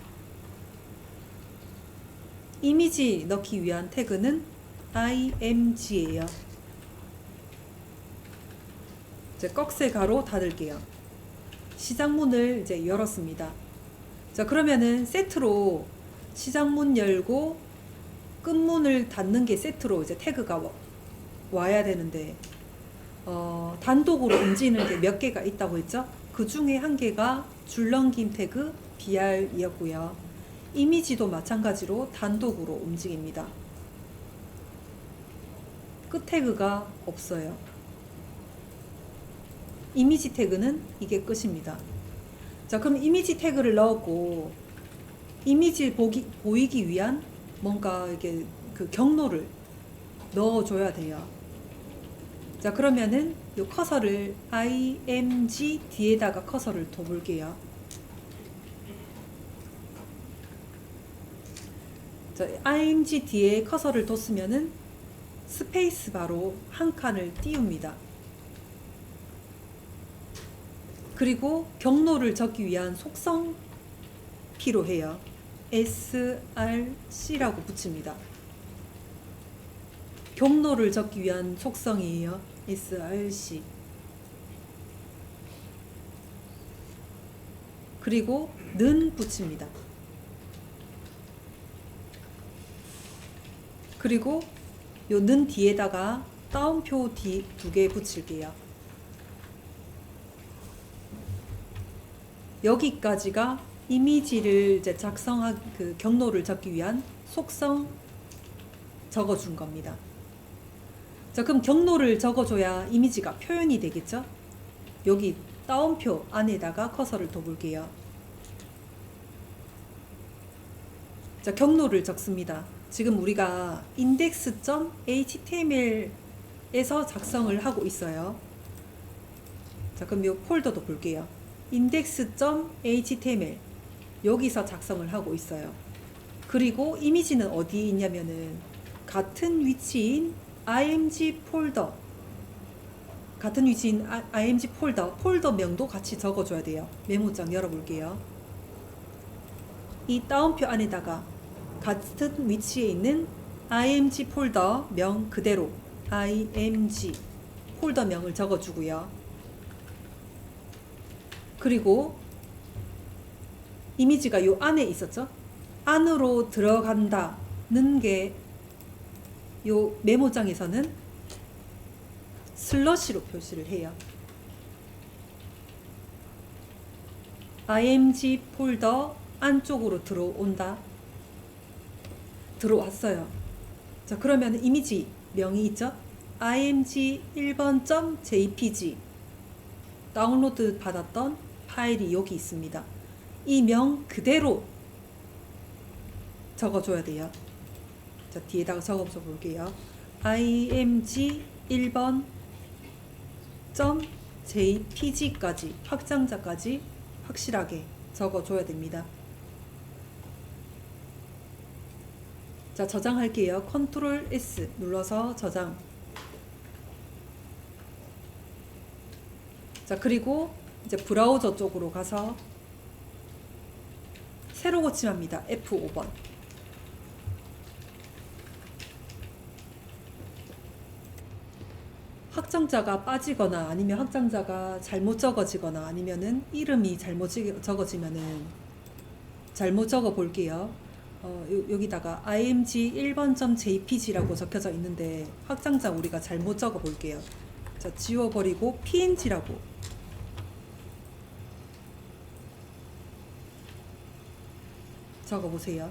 이미지 넣기 위한 태그는 img예요. 이제 꺽쇠 가로 닫을게요. 시작문을 이제 열었습니다. 자, 그러면은 세트로 시작문 열고 끝문을 닫는 게 세트로 이제 태그가 와야 되는데 단독으로 움직이는 게 몇 개가 있다고 했죠? 그 중에 한 개가 줄넘김 태그 br이었고요. 이미지도 마찬가지로 단독으로 움직입니다. 끝 태그가 없어요. 이미지 태그는 이게 끝입니다. 자, 그럼 이미지 태그를 넣었고 이미지를 보이기 위한 뭔가 이게 그 경로를 넣어줘야 돼요. 자, 그러면은 이 커서를 img 뒤에다가 커서를 둬볼게요. 자, img 뒤에 커서를 뒀으면은 스페이스 바로 한 칸을 띄웁니다. 그리고 경로를 적기 위한 속성 필요해요. src라고 붙입니다. 경로를 적기 위한 속성이에요. src. 그리고 는 붙입니다. 그리고 요 는 뒤에다가 따옴표 두 개 붙일게요. 여기까지가 이미지를 이제 그 경로를 적기 위한 속성 적어준 겁니다. 자, 그럼 경로를 적어줘야 이미지가 표현이 되겠죠? 여기 따옴표 안에다가 커서를 둬볼게요. 자, 경로를 적습니다. 지금 우리가 index.html에서 작성을 하고 있어요. 자, 그럼 이 폴더도 볼게요. index.html 여기서 작성을 하고 있어요. 그리고 이미지는 어디 있냐면은 같은 위치인 img 폴더 img 폴더명도 같이 적어줘야 돼요. 메모장 열어볼게요. 이 따옴표 안에다가 같은 위치에 있는 img 폴더 명 그대로 img 폴더명을 적어주고요. 그리고 이미지가 요 안에 있었죠? 안으로 들어간다는 게 요 메모장에서는 슬러시로 표시를 해요. img 폴더 안쪽으로 들어왔어요. 자, 그러면 이미지 명이 있죠? img 1번.jpg 다운로드 받았던 파일이 여기 있습니다. 이 명 그대로 적어줘야 돼요. 자, 뒤에다가 적어줘 볼게요. img 1번.jpg까지 확장자까지 확실하게 적어줘야 됩니다. 자, 저장할게요. 컨트롤 S 눌러서 저장. 자, 그리고 이제 브라우저 쪽으로 가서 새로 고침합니다. F5번. 확정자가 빠지거나 아니면 확정자가 잘못 적어지거나 아니면은 이름이 잘못 적어지면은 잘못 적어 볼게요. 여기다가 img 1번.jpg라고 적혀져 있는데 확장자 우리가 잘못 적어 볼게요. 자, 지워버리고 png라고 적어 보세요.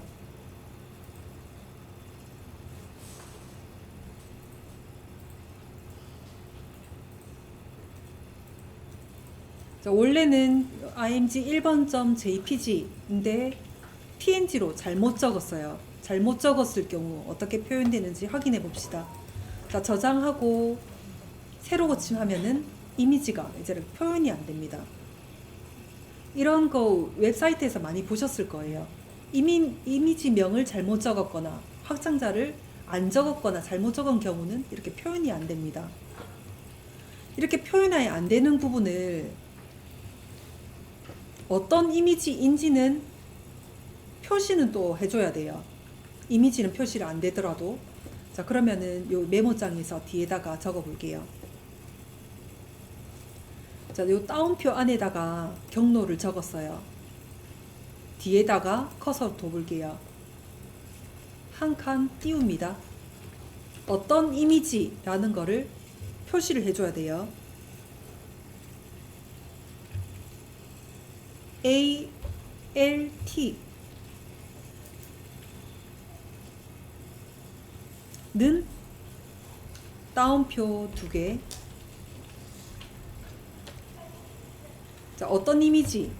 자, 원래는 img 1번.jpg인데 png로 잘못 적었어요. 잘못 적었을 경우 어떻게 표현되는지 확인해 봅시다. 자, 저장하고 새로 고침하면은 이미지가 이제 표현이 안 됩니다. 이런 거 웹사이트에서 많이 보셨을 거예요. 이미지명을 잘못 적었거나 확장자를 안 적었거나 잘못 적은 경우는 이렇게 표현이 안 됩니다. 이렇게 표현이 안 되는 부분을 어떤 이미지인지는 표시는 또 해줘야 돼요. 이미지는 표시를 안 되더라도. 자, 그러면은 요 메모장에서 뒤에다가 적어 볼게요. 자, 요 따옴표 안에다가 경로를 적었어요. 뒤에다가 커서 둬볼게요. 한 칸 띄웁니다. 어떤 이미지라는 거를 표시를 해줘야 돼요. ALT 는 따옴표 2개. 자, 어떤 이미지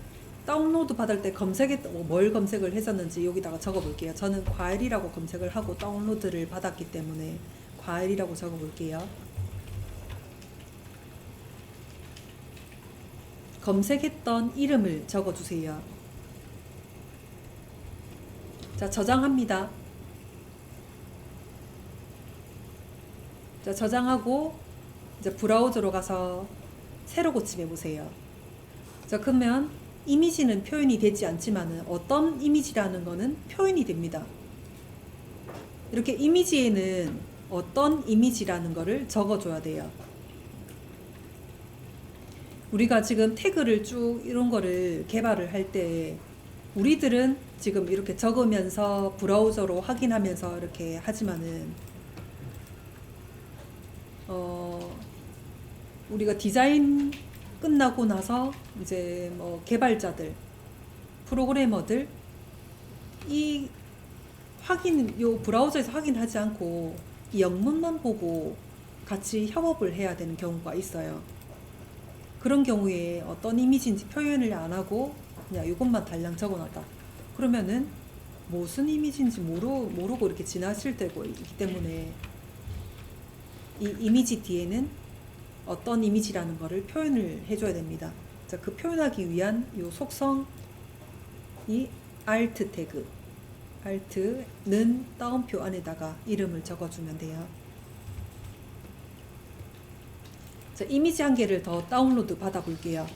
다운로드 받을 때 뭘 검색을 했었는지 여기다가 적어 볼게요. 저는 과일이라고 검색을 하고 다운로드를 받았기 때문에 과일이라고 적어 볼게요. 검색했던 이름을 적어 주세요. 자, 저장합니다. 자, 저장하고 이제 브라우저로 가서 새로 고침해 보세요. 자, 그러면 이미지는 표현이 되지 않지만은 어떤 이미지라는 거는 표현이 됩니다. 이렇게 이미지에는 어떤 이미지라는 거를 적어줘야 돼요. 우리가 지금 태그를 쭉 이런 거를 개발을 할 때 우리들은 지금 이렇게 적으면서 브라우저로 확인하면서 이렇게 하지만은 우리가 디자인 끝나고 나서 이제 뭐 개발자들, 프로그래머들 이 요 브라우저에서 확인하지 않고 이 영문만 보고 같이 협업을 해야 되는 경우가 있어요. 그런 경우에 어떤 이미지인지 표현을 안 하고 그냥 이것만 달랑 적어놨다. 그러면은 무슨 이미지인지 모르고 이렇게 지나칠 때고 있기 때문에 이 이미지 뒤에는 어떤 이미지라는 거를 표현을 해줘야 됩니다. 자, 그 표현하기 위한 요 속성이 alt 태그. alt는 따옴표 안에다가 이름을 적어주면 돼요. 자, 이미지 한 개를 더 다운로드 받아 볼게요.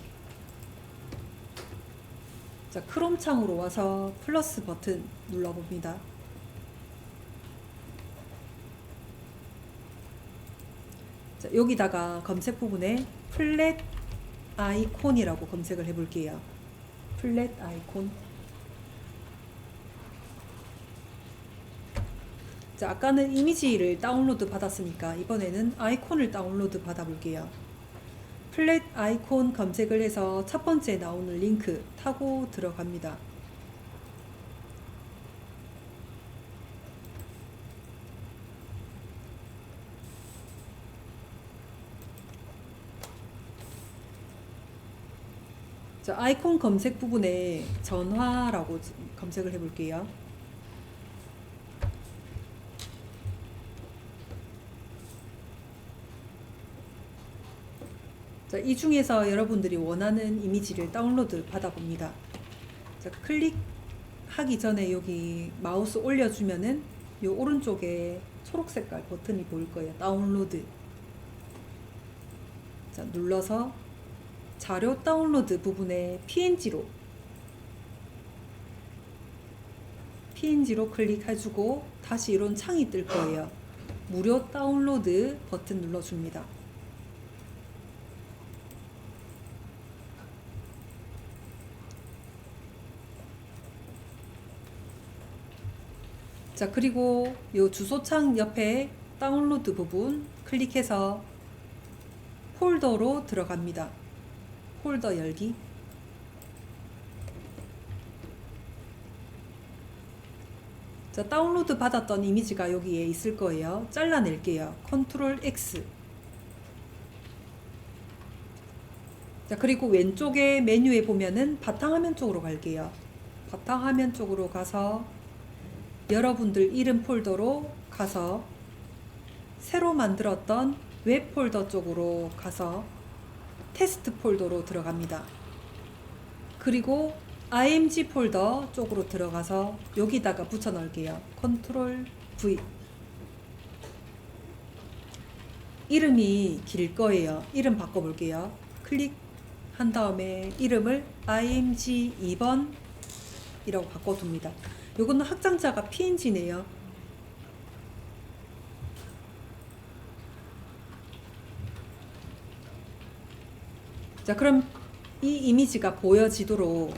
자, 크롬 창으로 와서 플러스 버튼 눌러봅니다. 자, 여기다가 검색 부분에 플랫 아이콘이라고 검색을 해볼게요. 플랫 아이콘. 자, 아까는 이미지를 다운로드 받았으니까 이번에는 아이콘을 다운로드 받아볼게요. 플랫 아이콘 검색을 해서 첫 번째 나오는 링크 타고 들어갑니다. 자, 아이콘 검색 부분에 전화라고 검색을 해볼게요. 자, 이 중에서 여러분들이 원하는 이미지를 다운로드 받아봅니다. 자, 클릭하기 전에 여기 마우스 올려주면은 요 오른쪽에 초록 색깔 버튼이 보일 거예요. 다운로드. 자, 눌러서 자료 다운로드 부분에 PNG로 클릭해주고 다시 이런 창이 뜰 거예요. 무료 다운로드 버튼 눌러줍니다. 자, 그리고 요 주소창 옆에 다운로드 부분 클릭해서 폴더로 들어갑니다. 폴더 열기. 자, 다운로드 받았던 이미지가 여기에 있을 거예요. 잘라낼게요. 컨트롤 X. 자, 그리고 왼쪽에 메뉴에 보면은 바탕화면 쪽으로 갈게요. 바탕화면 쪽으로 가서 여러분들 이름 폴더로 가서 새로 만들었던 웹 폴더 쪽으로 가서 테스트 폴더로 들어갑니다. 그리고 img 폴더 쪽으로 들어가서 여기다가 붙여 넣을게요. 컨트롤 V. 이름이 길 거예요. 이름 바꿔볼게요. 클릭한 다음에 이름을 img 2번 이라고 바꿔둡니다. 요거는 확장자가 png네요. 자, 그럼 이 이미지가 보여지도록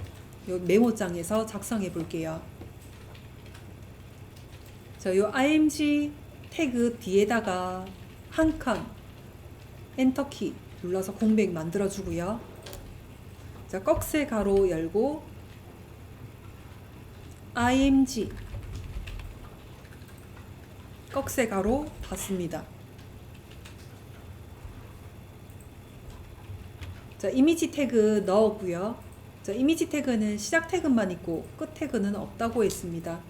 요 메모장에서 작성해 볼게요. 자, 요 img 태그 뒤에다가 한 칸 엔터키 눌러서 공백 만들어 주고요. 자, 꺽쇠 가로 열고 img 꺽쇠 가로 닫습니다. 자, 이미지 태그 넣었고요. 자, 이미지 태그는 시작 태그만 있고 끝 태그는 없다고 했습니다.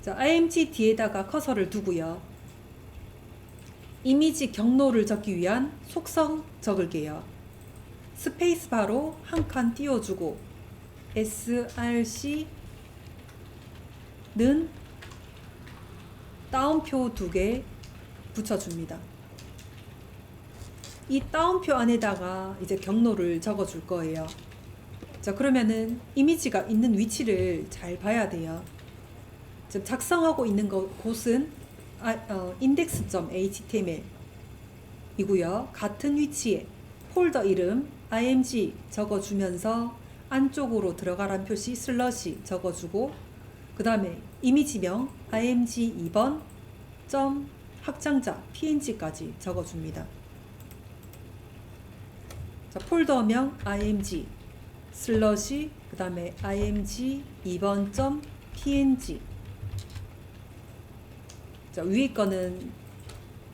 자, img 뒤에다가 커서를 두고요. 이미지 경로를 적기 위한 속성 적을게요. 스페이스바로 한 칸 띄워주고 src는 따옴표 2개 붙여줍니다. 이 따옴표 안에다가 이제 경로를 적어줄 거예요. 자, 그러면은 이미지가 있는 위치를 잘 봐야 돼요. 지금 작성하고 있는 곳은 index.html 이고요. 같은 위치에 폴더 이름 img 적어주면서 안쪽으로 들어가란 표시 슬러시 적어주고 그 다음에 이미지명 img 2번 점 확장자 png까지 적어줍니다. 자, 폴더명 img 슬러시 그 다음에 img 2번 점 png. 자, 위에 거는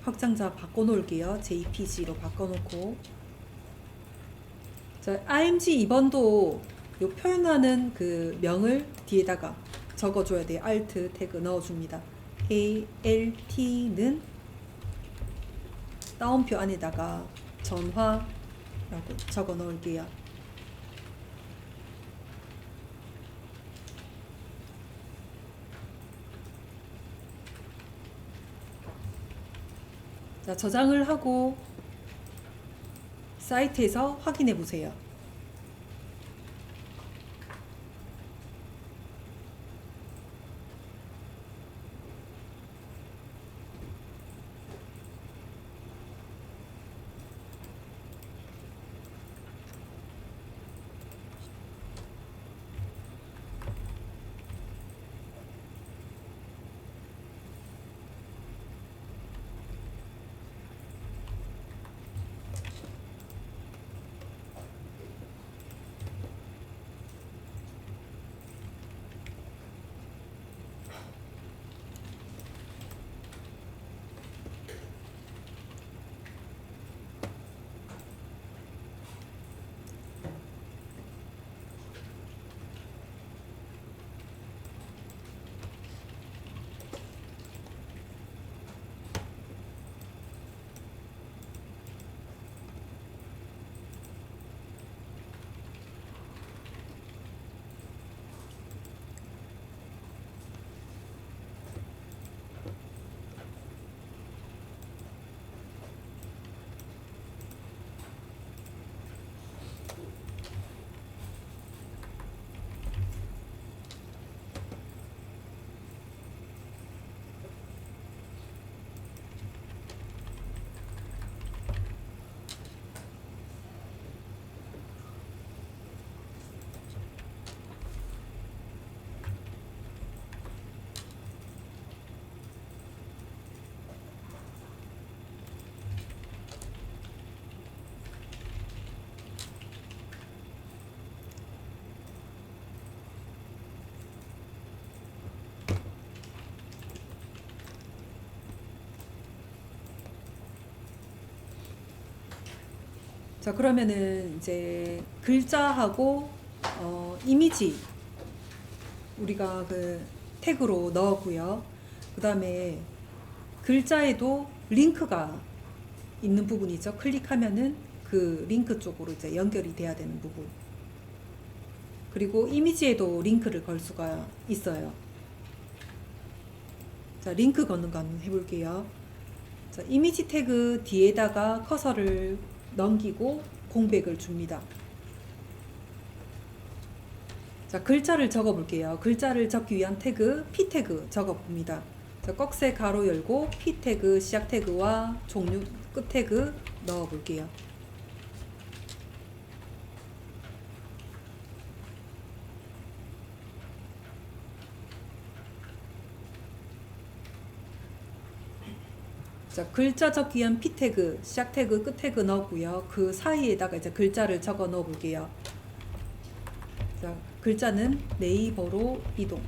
확장자 바꿔놓을게요. jpg로 바꿔놓고. 자, img 2번도 요 표현하는 그 명을 뒤에다가 적어줘야 돼요. alt 태그 넣어줍니다. alt는 따옴표 안에다가 전화라고 적어 놓을게요. 자, 저장을 하고 사이트에서 확인해 보세요. 자, 그러면은 이제 글자하고 이미지 우리가 그 태그로 넣었고요. 그 다음에 글자에도 링크가 있는 부분이죠. 클릭하면은 그 링크 쪽으로 이제 연결이 돼야 되는 부분. 그리고 이미지에도 링크를 걸 수가 있어요. 자, 링크 거는 거 한번 해볼게요. 자, 이미지 태그 뒤에다가 커서를 넘기고 공백을 줍니다. 자, 글자를 적어 볼게요. 글자를 적기 위한 태그 P 태그 적어 봅니다. 자, 꺽쇠 가로 열고 P 태그 시작 태그와 종류 끝 태그 넣어 볼게요. 자, 글자 적기 위한 P 태그 시작 태그 끝 태그 넣었고요. 그 사이에다가 이제 글자를 적어 넣어 볼게요. 자, 글자는 네이버로 이동.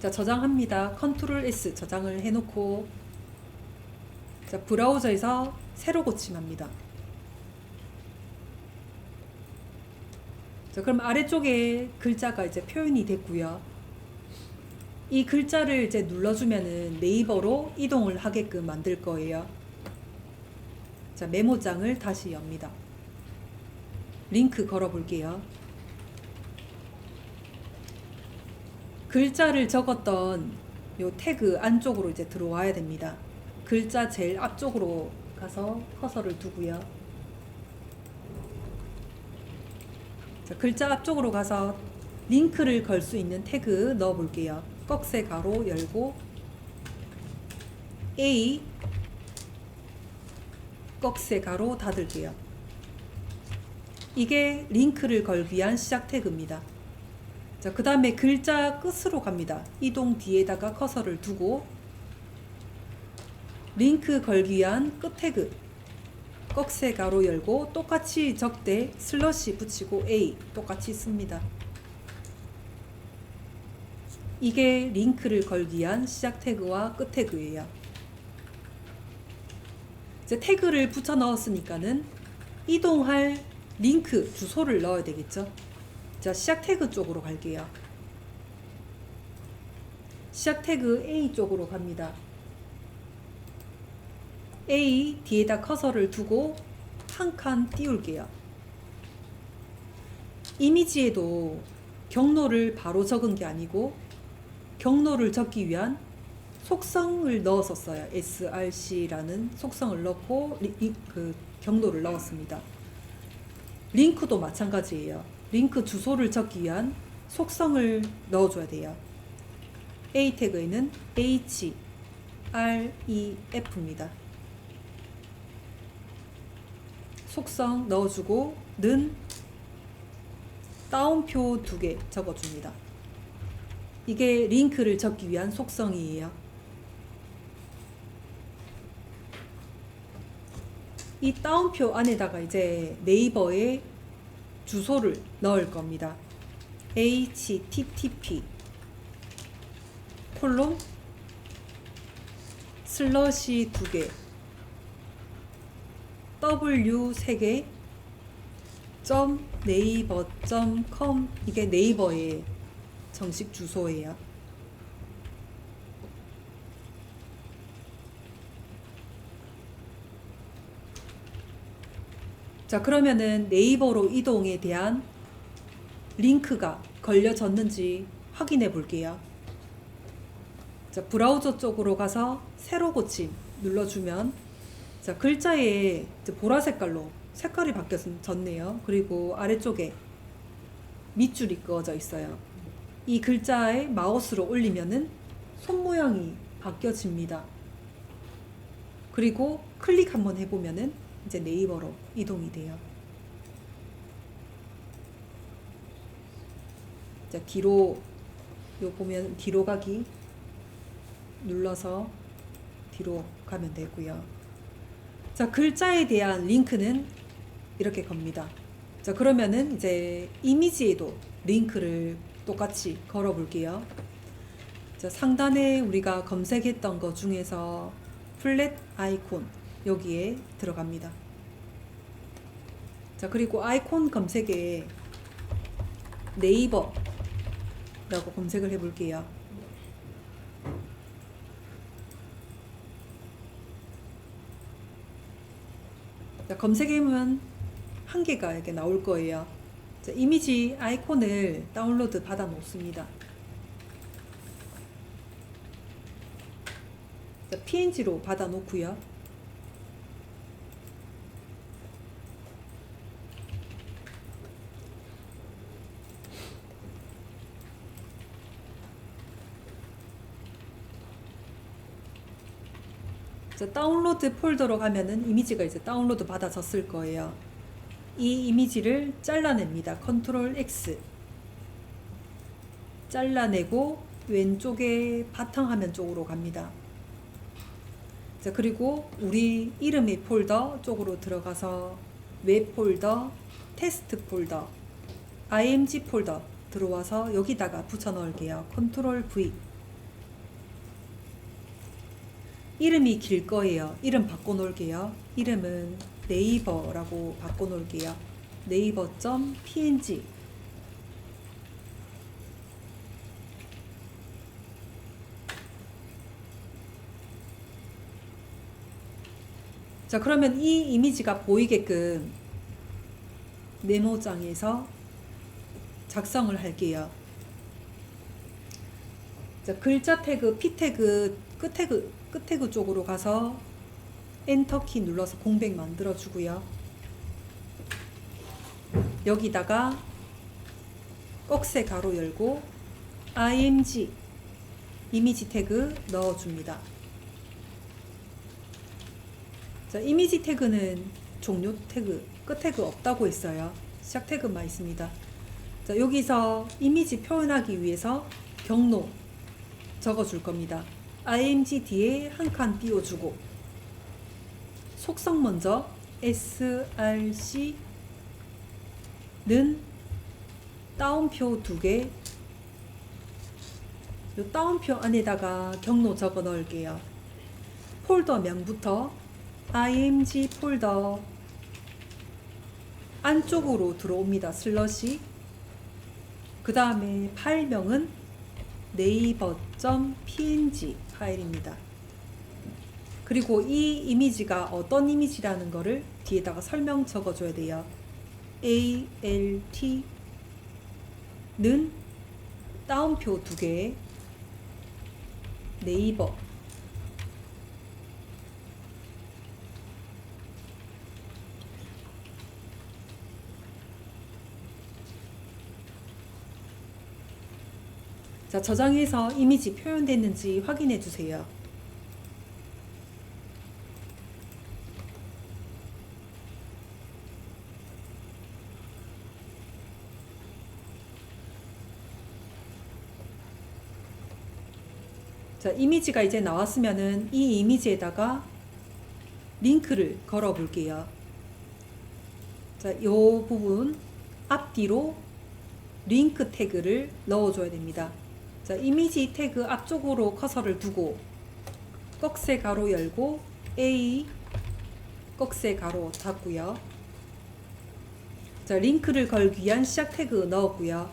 자, 저장합니다. 컨트롤 S 저장을 해놓고, 자, 브라우저에서 새로 고침합니다. 자, 그럼 아래쪽에 글자가 이제 표현이 됐고요. 이 글자를 이제 눌러주면은 네이버로 이동을 하게끔 만들 거예요. 자, 메모장을 다시 엽니다. 링크 걸어 볼게요. 글자를 적었던 요 태그 안쪽으로 이제 들어와야 됩니다. 글자 제일 앞쪽으로 가서 커서를 두고요. 자, 글자 앞쪽으로 가서 링크를 걸 수 있는 태그 넣어 볼게요. 꺽쇠 가로 열고 A 꺽쇠 가로 닫을게요. 이게 링크를 걸기 위한 시작 태그입니다. 자, 그 다음에 글자 끝으로 갑니다. 이동 뒤에다가 커서를 두고 링크 걸기 위한 끝 태그 꺽쇠 가로 열고 똑같이 적대 슬러시 붙이고 A 똑같이 씁니다. 이게 링크를 걸기 위한 시작 태그와 끝 태그예요. 이제 태그를 붙여 넣었으니까는 이동할 링크 주소를 넣어야 되겠죠. 자, 시작 태그 쪽으로 갈게요. 시작 태그 A 쪽으로 갑니다. A 뒤에다 커서를 두고 한 칸 띄울게요. 이미지에도 경로를 바로 적은 게 아니고 경로를 적기 위한 속성을 넣었었어요. src라는 속성을 넣고 그 경로를 넣었습니다. 링크도 마찬가지예요. 링크 주소를 적기 위한 속성을 넣어줘야 돼요. A 태그에는 href입니다. 속성 넣어주고 는 따옴표 2개 적어줍니다. 이게 링크를 적기 위한 속성이에요. 이 따옴표 안에다가 이제 네이버의 주소를 넣을 겁니다. http 콜론 슬러시 2개 w 3개 .naver.com 이게 네이버의 정식 주소예요. 자, 그러면은 네이버로 이동에 대한 링크가 걸려졌는지 확인해 볼게요. 자, 브라우저 쪽으로 가서 새로 고침 눌러주면 자, 글자에 보라 색깔로 색깔이 바뀌어졌네요. 그리고 아래쪽에 밑줄이 그어져 있어요. 이 글자에 마우스로 올리면은 손 모양이 바뀌어집니다. 그리고 클릭 한번 해보면은 이제 네이버로 이동이 돼요. 자, 뒤로 요 보면 뒤로 가기 눌러서 뒤로 가면 되고요. 자, 글자에 대한 링크는 이렇게 겁니다. 자, 그러면은 이제 이미지에도 링크를 똑같이 걸어 볼게요. 자, 상단에 우리가 검색했던 것 중에서 플랫 아이콘 여기에 들어갑니다. 자, 그리고 아이콘 검색에 네이버라고 검색을 해볼게요. 자, 검색해보면 한 개가 이렇게 나올 거예요. 자, 이미지 아이콘을 다운로드 받아 놓습니다. 자, PNG로 받아 놓고요. 자, 다운로드 폴더로 가면은 이미지가 이제 다운로드 받아졌을 거예요. 이 이미지를 잘라냅니다. 컨트롤 X. 잘라내고 왼쪽에 바탕화면 쪽으로 갑니다. 자, 그리고 우리 이름의 폴더 쪽으로 들어가서 웹 폴더, 테스트 폴더, img 폴더 들어와서 여기다가 붙여 넣을게요. 컨트롤 V. 이름이 길 거예요. 이름 바꿔 놓을게요. 이름은 네이버라고 바꿔 놓을게요. 네이버.png. 자, 그러면 이 이미지가 보이게끔 메모장에서 작성을 할게요. 자, 글자 태그, P 태그, 끝 태그 쪽으로 가서 엔터키 눌러서 공백 만들어 주고요. 여기다가 꺽쇠 가로 열고 img 이미지 태그 넣어 줍니다. 자, 이미지 태그는 종료 태그, 끝 태그 없다고 했어요. 시작 태그만 있습니다. 자, 여기서 이미지 표현하기 위해서 경로 적어 줄 겁니다. img 뒤에 한 칸 띄워주고 속성 먼저 src는 따옴표 2개, 요 따옴표 안에다가 경로 적어 넣을게요. 폴더명부터 img 폴더 안쪽으로 들어옵니다. 슬러시. 그 다음에 파일명은 네이버.png 파일입니다. 그리고 이 이미지가 어떤 이미지라는 거를 뒤에다가 설명 적어줘야 돼요. alt는 따옴표 2개, 네이버. 자, 저장해서 이미지 표현됐는지 확인해 주세요. 자, 이미지가 이제 나왔으면은 이 이미지에다가 링크를 걸어 볼게요. 자, 요 부분 앞뒤로 링크 태그를 넣어 줘야 됩니다. 자, 이미지 태그 앞쪽으로 커서를 두고 꺽쇠 가로 열고 A 꺽쇠 가로 닫고요. 자, 링크를 걸기 위한 시작 태그 넣었고요.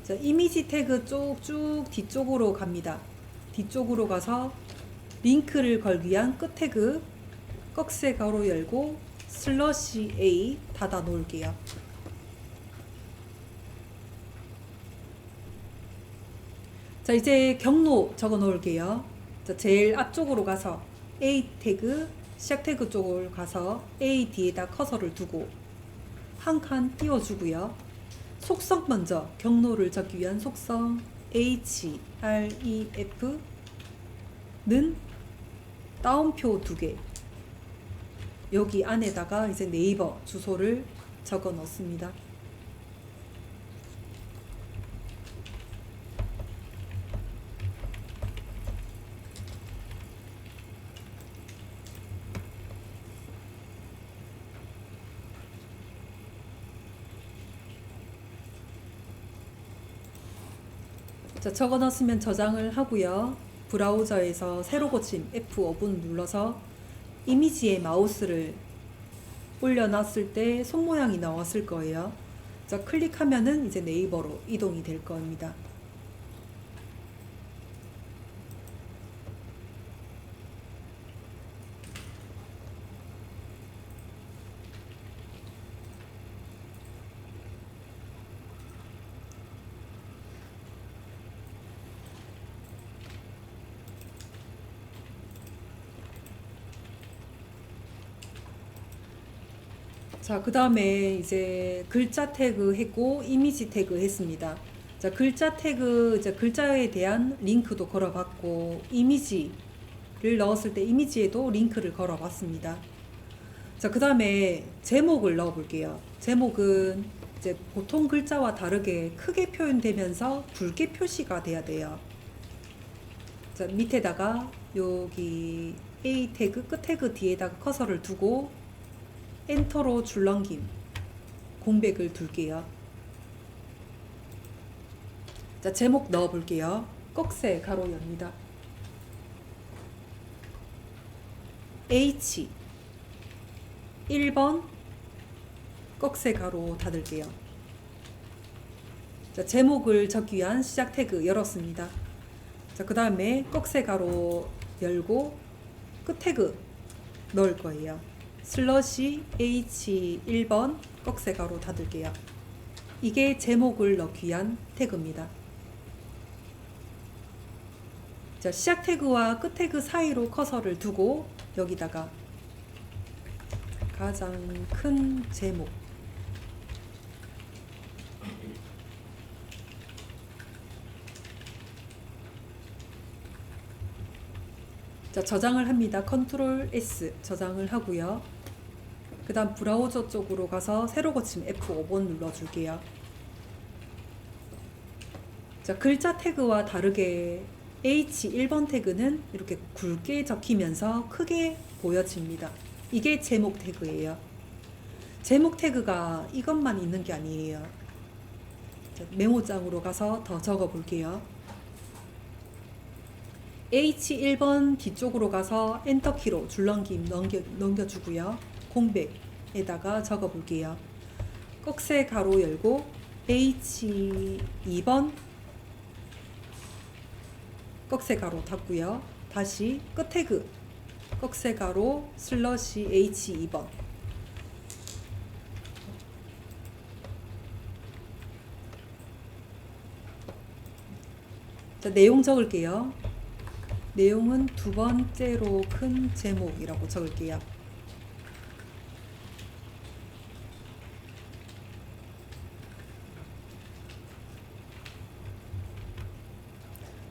자, 이미지 태그 쭉 뒤쪽으로 갑니다. 뒤쪽으로 가서 링크를 걸기 위한 끝 태그 꺽쇠 가로 열고 슬러시 A 닫아 놓을게요. 자, 이제 경로 적어 놓을게요. 자, 제일 앞쪽으로 가서 A 태그, 시작 태그 쪽으로 가서 A 뒤에다 커서를 두고 한 칸 띄워주고요. 속성 먼저 경로를 적기 위한 속성 href는 따옴표 2개. 여기 안에다가 이제 네이버 주소를 적어 넣습니다. 자, 적어 놨으면 저장을 하고요. 브라우저에서 새로 고침 F5분 눌러서 이미지에 마우스를 올려놨을 때 손모양이 나왔을 거예요. 자, 클릭하면은 이제 네이버로 이동이 될 겁니다. 자, 그 다음에 이제 글자 태그 했고 이미지 태그 했습니다. 자, 글자 태그, 이제 글자에 대한 링크도 걸어봤고 이미지를 넣었을 때 이미지에도 링크를 걸어봤습니다. 자, 그 다음에 제목을 넣어 볼게요. 제목은 이제 보통 글자와 다르게 크게 표현되면서 굵게 표시가 돼야 돼요. 자, 밑에다가 여기 A 태그, 끝 태그 뒤에다가 커서를 두고 엔터로 줄넘김 공백을 둘게요. 자, 제목 넣어 볼게요. 꺽쇠 가로 엽니다. H 1번 꺽쇠 가로 닫을게요. 자, 제목을 적기 위한 시작 태그 열었습니다. 자, 그 다음에 꺽쇠 가로 열고 끝 태그 넣을 거예요. 슬러시 H 1번 꺽쇠 가로 닫을게요. 이게 제목을 넣기 위한 태그입니다. 자, 시작 태그와 끝 태그 사이로 커서를 두고 여기다가 가장 큰 제목 자, 저장을 합니다. 컨트롤 S 저장을 하고요. 그 다음 브라우저 쪽으로 가서 새로 고침 F5번 눌러줄게요. 자, 글자 태그와 다르게 H1번 태그는 이렇게 굵게 적히면서 크게 보여집니다. 이게 제목 태그예요. 제목 태그가 이것만 있는 게 아니에요. 자, 메모장으로 가서 더 적어 볼게요. H1번 뒤쪽으로 가서 엔터키로 줄넘김 넘겨주고요. 공백에다가 적어 볼게요. 꺽쇠 가로 열고 H2번 꺽쇠 가로 닫고요. 다시 끝 태그 꺽쇠 가로 슬러시 H2번 자, 내용 적을게요. 내용은 두 번째로 큰 제목이라고 적을게요.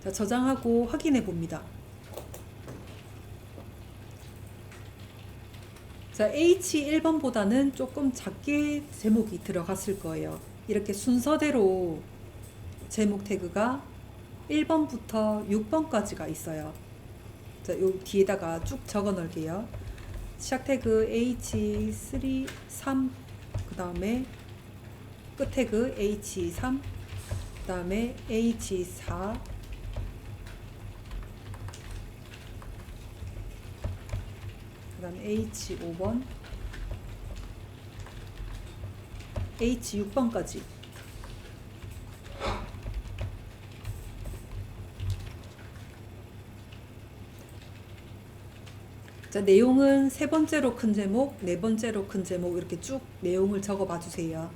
자, 저장하고 확인해 봅니다. 자, H1번보다는 조금 작게 제목이 들어갔을 거예요. 이렇게 순서대로 제목 태그가 1번부터 6번까지가 있어요. 자, 요 뒤에다가 쭉 적어 놓을게요. 시작 태그 H3, 3, 그 다음에 끝 태그 H3, 그 다음에 H4, 그 다음에 H5번, H6번까지. 자, 내용은 세 번째로 큰 제목, 네 번째로 큰 제목 이렇게 쭉 내용을 적어 봐 주세요.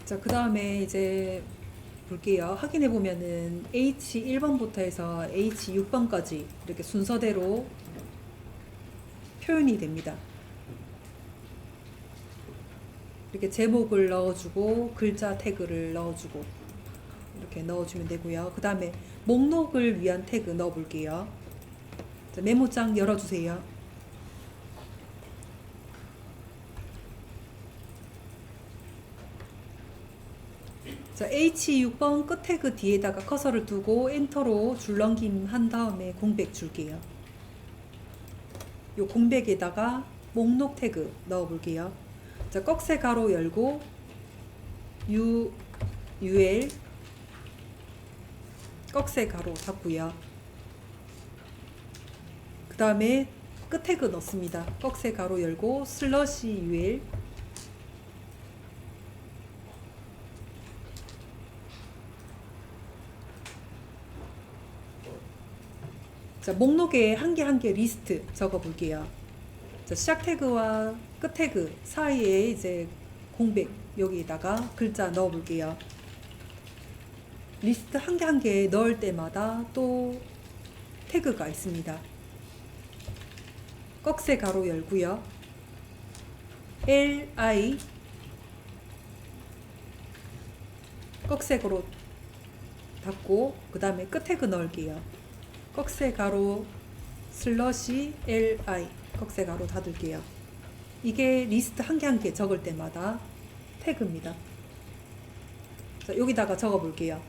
자, 그 다음에 이제 볼게요. 확인해 보면은 H1번부터 해서 H6번까지 이렇게 순서대로 표현이 됩니다. 이렇게 제목을 넣어주고 글자 태그를 넣어주고 이렇게 넣어주면 되고요. 그 다음에 목록을 위한 태그 넣어볼게요. 자, 메모장 열어주세요. 자, H6번 끝 태그 뒤에다가 커서를 두고 엔터로 줄넘김 한 다음에 공백 줄게요. 요 공백에다가 목록 태그 넣어 볼게요. 자, 꺽쇠 가로 열고 UL 꺽쇠 가로 닫고요. 그 다음에 끝 태그 넣습니다. 꺽쇠 가로 열고 슬러시 UL 자, 목록에 한 개 한 개 리스트 적어 볼게요. 자, 시작 태그와 끝 태그 사이에 이제 공백 여기에다가 글자 넣어 볼게요. 리스트 한 개 한 개 넣을 때마다 또 태그가 있습니다. 꺽쇠 가로 열고요. li 꺽쇠 가로 닫고 그 다음에 끝 태그 넣을게요. 꺽쇠 가로 슬러시 li 꺽쇠 가로 닫을게요. 이게 리스트 한 개 한 개 적을 때마다 태그입니다. 자, 여기다가 적어 볼게요.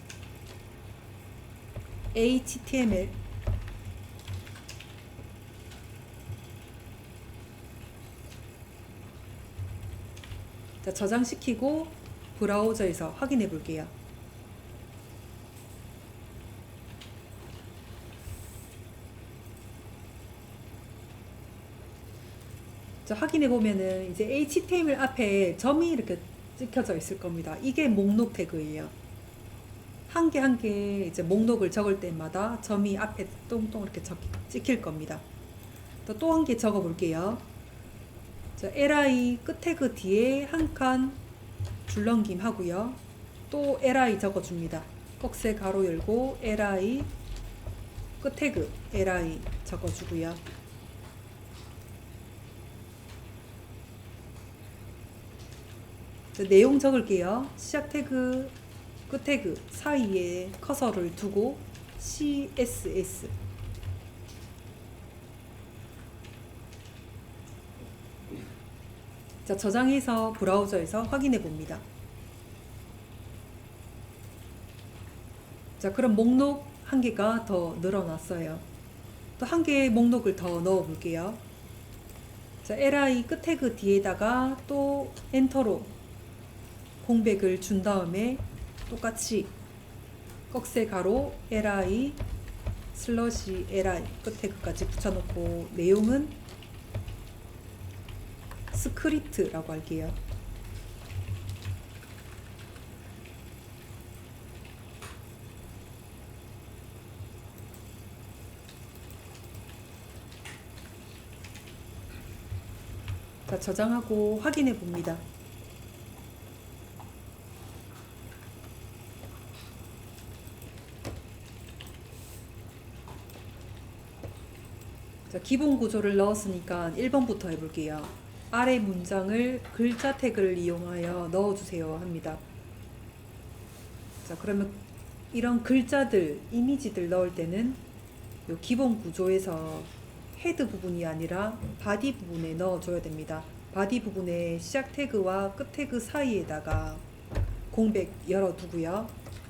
html 자, 저장시키고 브라우저에서 확인해 볼게요. 자, 확인해 보면은 이제 HTML 앞에 점이 이렇게 찍혀져 있을 겁니다. 이게 목록 태그예요. 한 개 한 개 이제 목록을 적을 때마다 점이 앞에 똥똥 이렇게 찍힐 겁니다. 또 한 개 적어 볼게요. 자, li 끝 태그 뒤에 한 칸 줄넘김 하고요. 또 li 적어 줍니다. 꺽쇠 가로 열고 li 끝 태그 li 적어 주고요. 자, 내용 적을게요. 시작 태그 끝 태그 사이에 커서를 두고 css 자, 저장해서 브라우저에서 확인해 봅니다. 자, 그럼 목록 한 개가 더 늘어났어요. 또 한 개의 목록을 더 넣어 볼게요. 자, li 끝 태그 뒤에다가 또 엔터로 공백을 준 다음에 똑같이 꺽쇠 가로 li 슬러시 li 끝 태그까지 붙여놓고 내용은 스크립트라고 할게요. 자, 저장하고 확인해 봅니다. 자, 기본 구조를 넣었으니까 1번부터 해볼게요. 아래 문장을 글자 태그를 이용하여 넣어주세요 합니다. 자, 그러면 이런 글자들, 이미지들 넣을 때는 요 기본 구조에서 헤드 부분이 아니라 바디 부분에 넣어줘야 됩니다. 바디 부분에 시작 태그와 끝 태그 사이에다가 공백 열어두고요.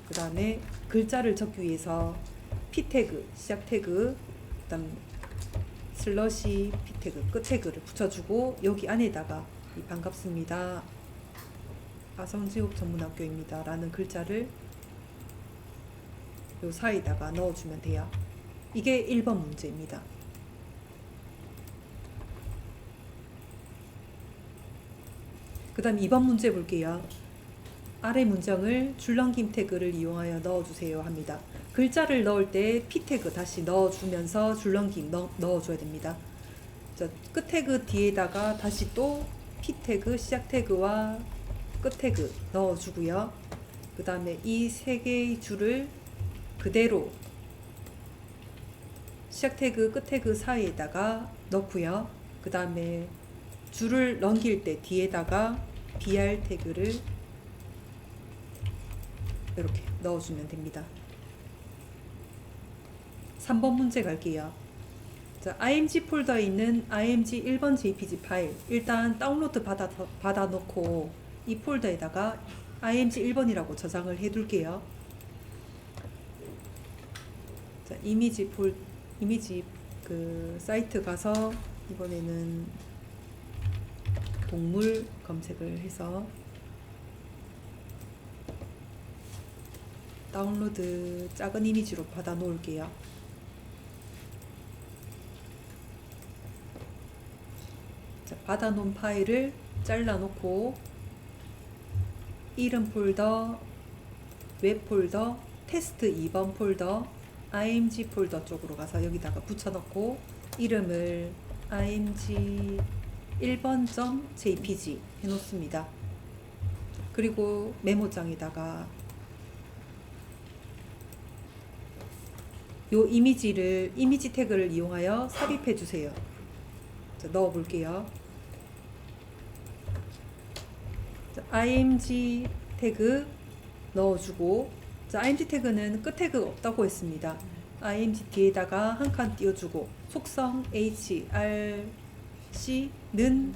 그 다음에 글자를 적기 위해서 p 태그, 시작 태그, 그 다음 슬러시 p 태그, 끝 태그를 붙여주고 여기 안에다가 이 반갑습니다. 아성지옥 전문학교입니다. 라는 글자를 요 사이에다가 넣어주면 돼요. 이게 1번 문제입니다. 그 다음 2번 문제 볼게요. 아래 문장을 줄넘김 태그를 이용하여 넣어주세요 합니다. 글자를 넣을 때 p 태그 다시 넣어주면서 줄넘김 넣어줘야 됩니다. 자, 끝 태그 뒤에다가 다시 또 p 태그, 시작 태그와 끝 태그 넣어주고요. 그 다음에 이 세 개의 줄을 그대로 시작 태그, 끝 태그 사이에다가 넣고요. 그 다음에 줄을 넘길 때 뒤에다가 br 태그를 이렇게 넣어주면 됩니다. 3번 문제 갈게요. 자, img 폴더에 있는 img 1번 jpg 파일 일단 다운로드 받아 놓고 이 폴더에다가 img 1번이라고 저장을 해 둘게요. 자, 이미지 그 사이트 가서 이번에는 동물 검색을 해서 다운로드 작은 이미지로 받아 놓을게요. 자, 받아 놓은 파일을 잘라 놓고 이름 폴더, 웹 폴더, 테스트 2번 폴더, img 폴더 쪽으로 가서 여기다가 붙여 넣고 이름을 img 1번.jpg 해 놓습니다. 그리고 메모장에다가 요 이미지를 이미지 태그를 이용하여 삽입해 주세요. 자, 넣어 볼게요. img 태그 넣어주고, 자, img 태그는 끝 태그가 없다고 했습니다. img 뒤에다가 한 칸 띄워주고 속성 hrc는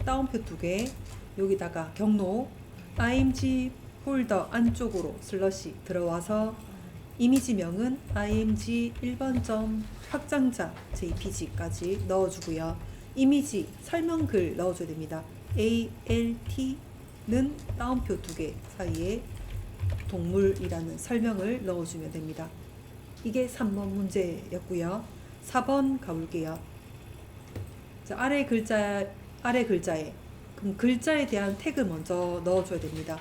따옴표 2개, 여기다가 경로 img 폴더 안쪽으로 슬러시 들어와서 이미지명은 img 1번 확장자 jpg까지 넣어주고요. 이미지 설명글 넣어줘야 됩니다. alt는 따옴표 2개 사이에 동물이라는 설명을 넣어주면 됩니다. 이게 3번 문제였고요. 4번 가볼게요. 자, 아래 글자에 그럼 글자에 대한 태그 먼저 넣어줘야 됩니다.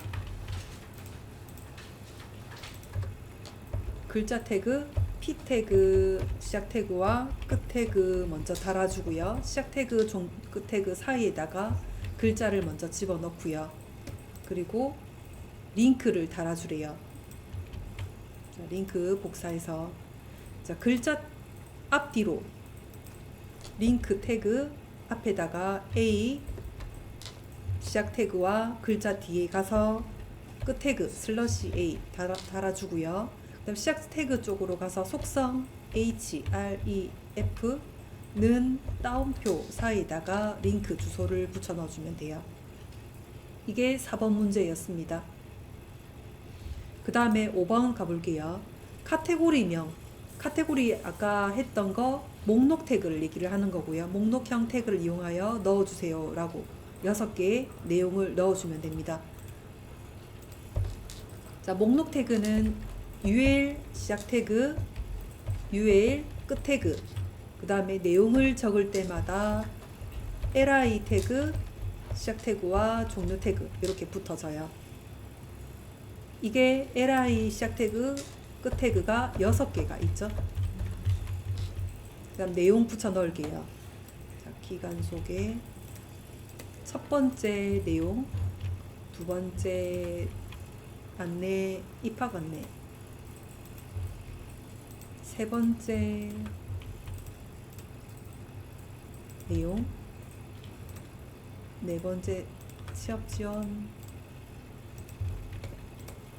글자 태그, P 태그, 시작 태그와 끝 태그 먼저 달아주고요. 시작 태그, 끝 태그 사이에다가 글자를 먼저 집어넣고요. 그리고 링크를 달아주래요. 자, 링크 복사해서, 자, 글자 앞뒤로 링크 태그 앞에다가 A 시작 태그와 글자 뒤에 가서 끝 태그 슬러시 A 달아주고요. 그 다음 시작 태그 쪽으로 가서 속성 href는 따옴표 사이에다가 링크 주소를 붙여 넣어주면 돼요. 이게 4번 문제였습니다. 그 다음에 5번 가볼게요. 카테고리명, 카테고리 아까 했던 거 목록 태그를 얘기를 하는 거고요. 목록형 태그를 이용하여 넣어주세요 라고 6개의 내용을 넣어주면 됩니다. 자, 목록 태그는 UL 시작 태그, UL 끝 태그, 그 다음에 내용을 적을 때마다 li 태그, 시작 태그와 종료 태그 이렇게 붙어져요. 이게 li 시작 태그, 끝 태그가 6개가 있죠. 그 다음 내용 붙여 넣을게요. 자, 기간 소개, 첫 번째 내용, 두 번째 안내, 입학 안내, 세 번째 내용, 네 번째 취업 지원,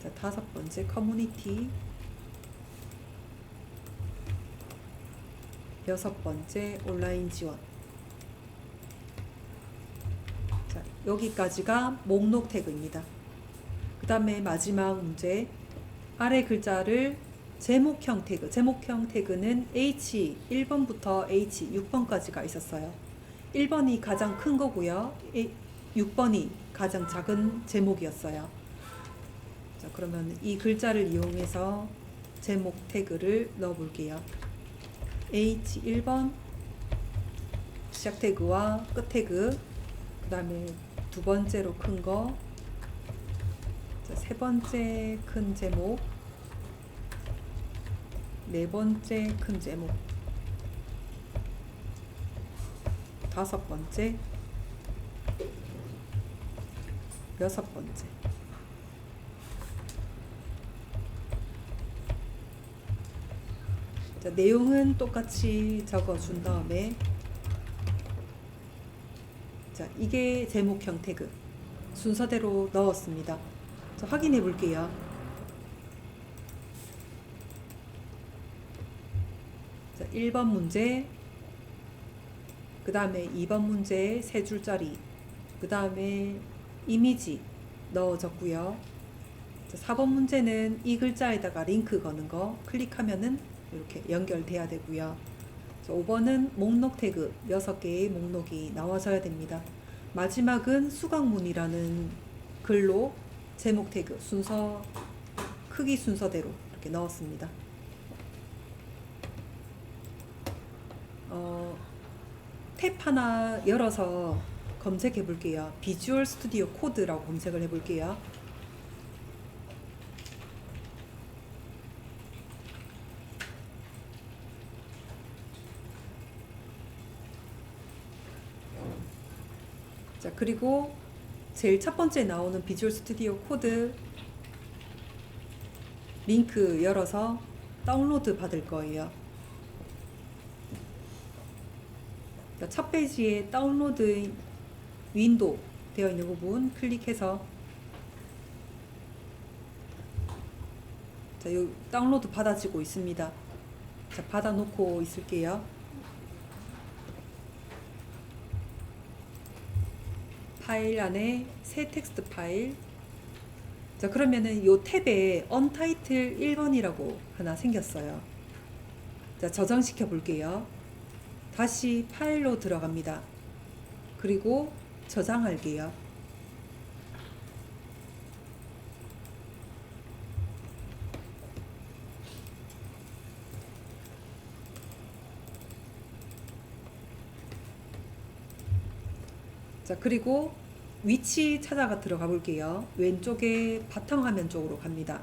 자, 다섯 번째 커뮤니티, 여섯 번째 온라인 지원. 자, 여기까지가 목록 태그입니다. 그 다음에 마지막 문제, 아래 글자를 제목형 태그, 제목형 태그는 H 1번부터 H 6번까지가 있었어요. 1번이 가장 큰 거고요. 6번이 가장 작은 제목이었어요. 자, 그러면 이 글자를 이용해서 제목 태그를 넣어 볼게요. H 1번 시작 태그와 끝 태그, 그 다음에 두 번째로 큰 거, 자, 세 번째 큰 제목, 네 번째 큰 제목, 다섯 번째, 여섯 번째. 자, 내용은 똑같이 적어준 다음에, 자, 이게 제목형 태그 순서대로 넣었습니다. 자, 확인해 볼게요. 자, 1번 문제, 그 다음에 2번 문제 세 줄짜리, 그 다음에 이미지 넣어줬고요. 4번 문제는 이 글자에다가 링크 거는 거 클릭하면은 이렇게 연결돼야 되고요. 5번은 목록 태그 6개의 목록이 나와줘야 됩니다. 마지막은 수강문이라는 글로 제목 태그 순서 크기 순서대로 이렇게 넣었습니다. 탭 하나 열어서 검색해 볼게요. 비주얼 스튜디오 코드라고 검색을 해 볼게요. 자, 그리고 제일 첫 번째 나오는 비주얼 스튜디오 코드 링크 열어서 다운로드 받을 거예요. 첫 페이지에 다운로드 윈도우 되어 있는 부분 클릭해서 자, 요 다운로드 받아지고 있습니다. 자, 받아 놓고 있을게요. 파일 안에 새 텍스트 파일. 자, 그러면은 요 탭에 언타이틀 1번이라고 하나 생겼어요. 자, 저장시켜 볼게요. 다시 파일로 들어갑니다. 그리고 저장할게요. 자, 그리고 위치 찾아가 들어가 볼게요. 왼쪽에 바탕화면 쪽으로 갑니다.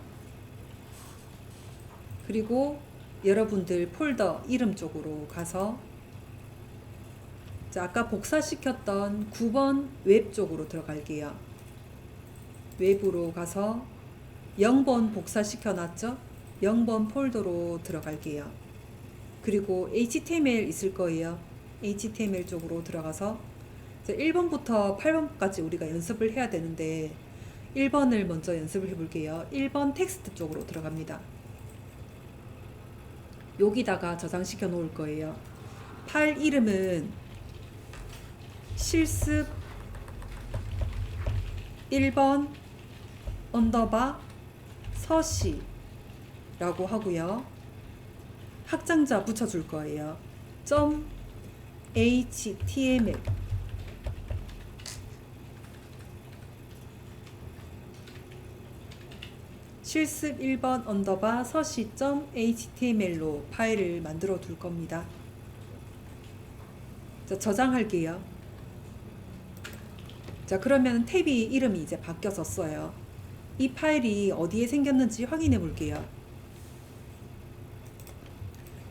그리고 여러분들 폴더 이름 쪽으로 가서 자, 아까 복사시켰던 9번 웹 쪽으로 들어갈게요. 웹으로 가서 0번 복사시켜 놨죠? 0번 폴더로 들어갈게요. 그리고 HTML 있을 거예요. HTML 쪽으로 들어가서 1번부터 8번까지 우리가 연습을 해야 되는데 1번을 먼저 연습을 해 볼게요. 1번 텍스트 쪽으로 들어갑니다. 여기다가 저장시켜 놓을 거예요. 파일 이름은 실습 1번 언더바 서시 라고 하고요. 학장자 붙여줄 거예요. .html 실습 1번 언더바 서시.html로 파일을 만들어 둘 겁니다. 자, 저장할게요. 자, 그러면 탭이 이름이 이제 바뀌어졌어요. 이 파일이 어디에 생겼는지 확인해 볼게요.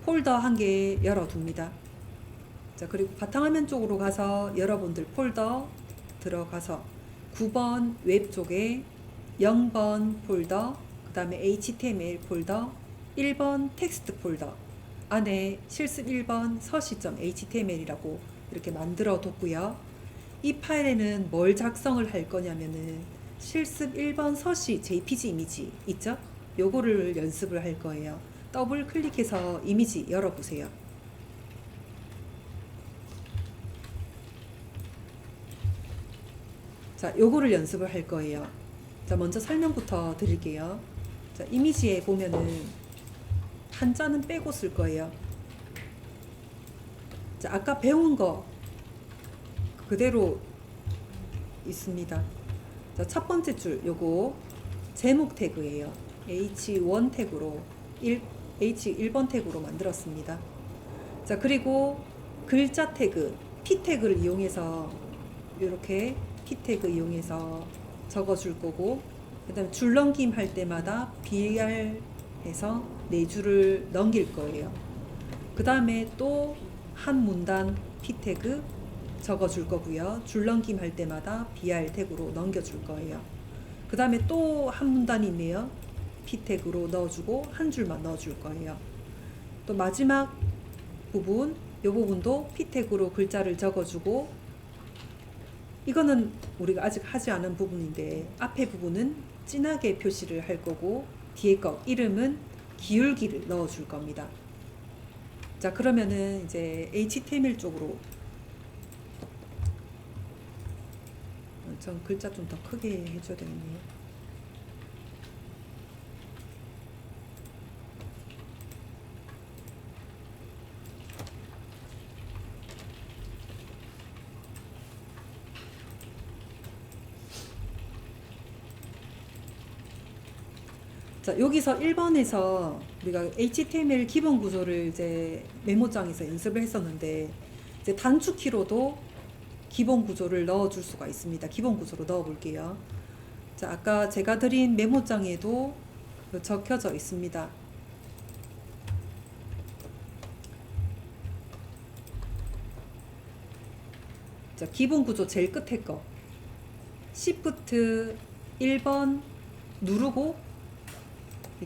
폴더 한 개 열어둡니다. 자, 그리고 바탕화면 쪽으로 가서 여러분들 폴더 들어가서 9번 웹 쪽에 0번 폴더, 그 다음에 HTML 폴더, 1번 텍스트 폴더 안에 실습 1번 서시.html이라고 이렇게 만들어 뒀고요. 이 파일에는 뭘 작성을 할 거냐면은 실습 1번 서시 JPG 이미지 있죠? 요거를 연습을 할 거예요. 더블 클릭해서 이미지 열어보세요. 자, 요거를 연습을 할 거예요. 자, 먼저 설명부터 드릴게요. 자, 이미지에 보면은 한자는 빼고 쓸 거예요. 자, 아까 배운 거 그대로 있습니다. 자, 첫 번째 줄 요거 제목 태그예요. H1 태그로 H1번 태그로 만들었습니다. 자, 그리고 글자 태그 P 태그를 이용해서 이렇게 P 태그 이용해서 적어줄 거고, 그 다음에 줄넘김 할 때마다 BR 해서 4줄을 넘길 거예요. 그 다음에 또 한 문단 P 태그 적어줄 거고요. 줄넘김 할 때마다 BR 태그로 넘겨줄 거예요. 그 다음에 또 한 문단이 있네요. P 태그로 넣어주고 한 줄만 넣어줄 거예요. 또 마지막 부분, 이 부분도 P 태그로 글자를 적어주고, 이거는 우리가 아직 하지 않은 부분인데 앞에 부분은 진하게 표시를 할 거고 뒤에 거 이름은 기울기를 넣어줄 겁니다. 자, 그러면은 이제 HTML 쪽으로 전 글자 좀 더 크게 해줘야 되겠네요. 자, 여기서 1번에서 우리가 HTML 기본 구조를 이제 메모장에서 연습을 했었는데, 이제 단축키로도 기본 구조를 넣어줄 수가 있습니다. 기본 구조로 넣어 볼게요. 자, 아까 제가 드린 메모장에도 적혀져 있습니다. 자, 기본 구조 제일 끝에 거. Shift 1번 누르고,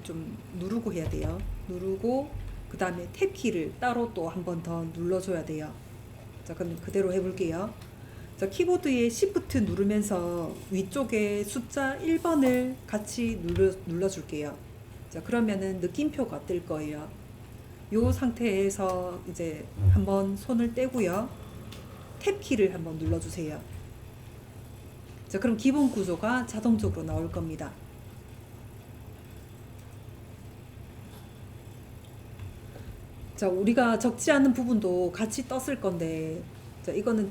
좀 누르고 해야 돼요. 누르고, 그 다음에 탭 키를 따로 또 한 번 더 눌러줘야 돼요. 자, 그럼 그대로 해볼게요. 자, 키보드에 Shift 누르면서 위쪽에 숫자 1번을 같이 눌러줄게요. 자, 그러면은 느낌표가 뜰 거예요. 요 상태에서 이제 한번 손을 떼고요. 탭 키를 한번 눌러주세요. 자, 그럼 기본 구조가 자동적으로 나올 겁니다. 자, 우리가 적지 않은 부분도 같이 떴을 건데, 자, 이거는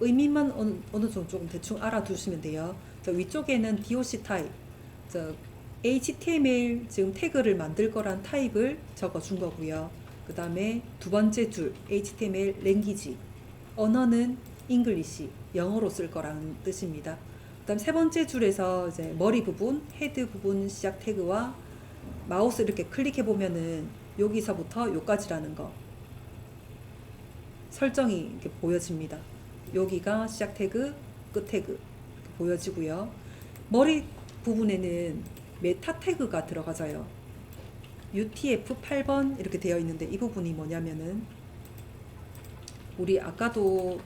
의미만 어느 정도 조금 대충 알아두시면 돼요. 자, 위쪽에는 DOC 타입, 자, HTML 지금 태그를 만들 거란 타입을 적어 준 거고요. 그 다음에 두 번째 줄 HTML 랭귀지, 언어는 잉글리시, 영어로 쓸 거라는 뜻입니다. 그 다음 세 번째 줄에서 이제 머리 부분, 헤드 부분 시작 태그와 마우스 이렇게 클릭해 보면은 여기서부터 요까지라는 거 설정이 이렇게 보여집니다. 여기가 시작 태그, 끝 태그 이렇게 보여지고요. 머리 부분에는 메타 태그가 들어가져요. UTF 8번 이렇게 되어 있는데, 이 부분이 뭐냐면은 우리 아까도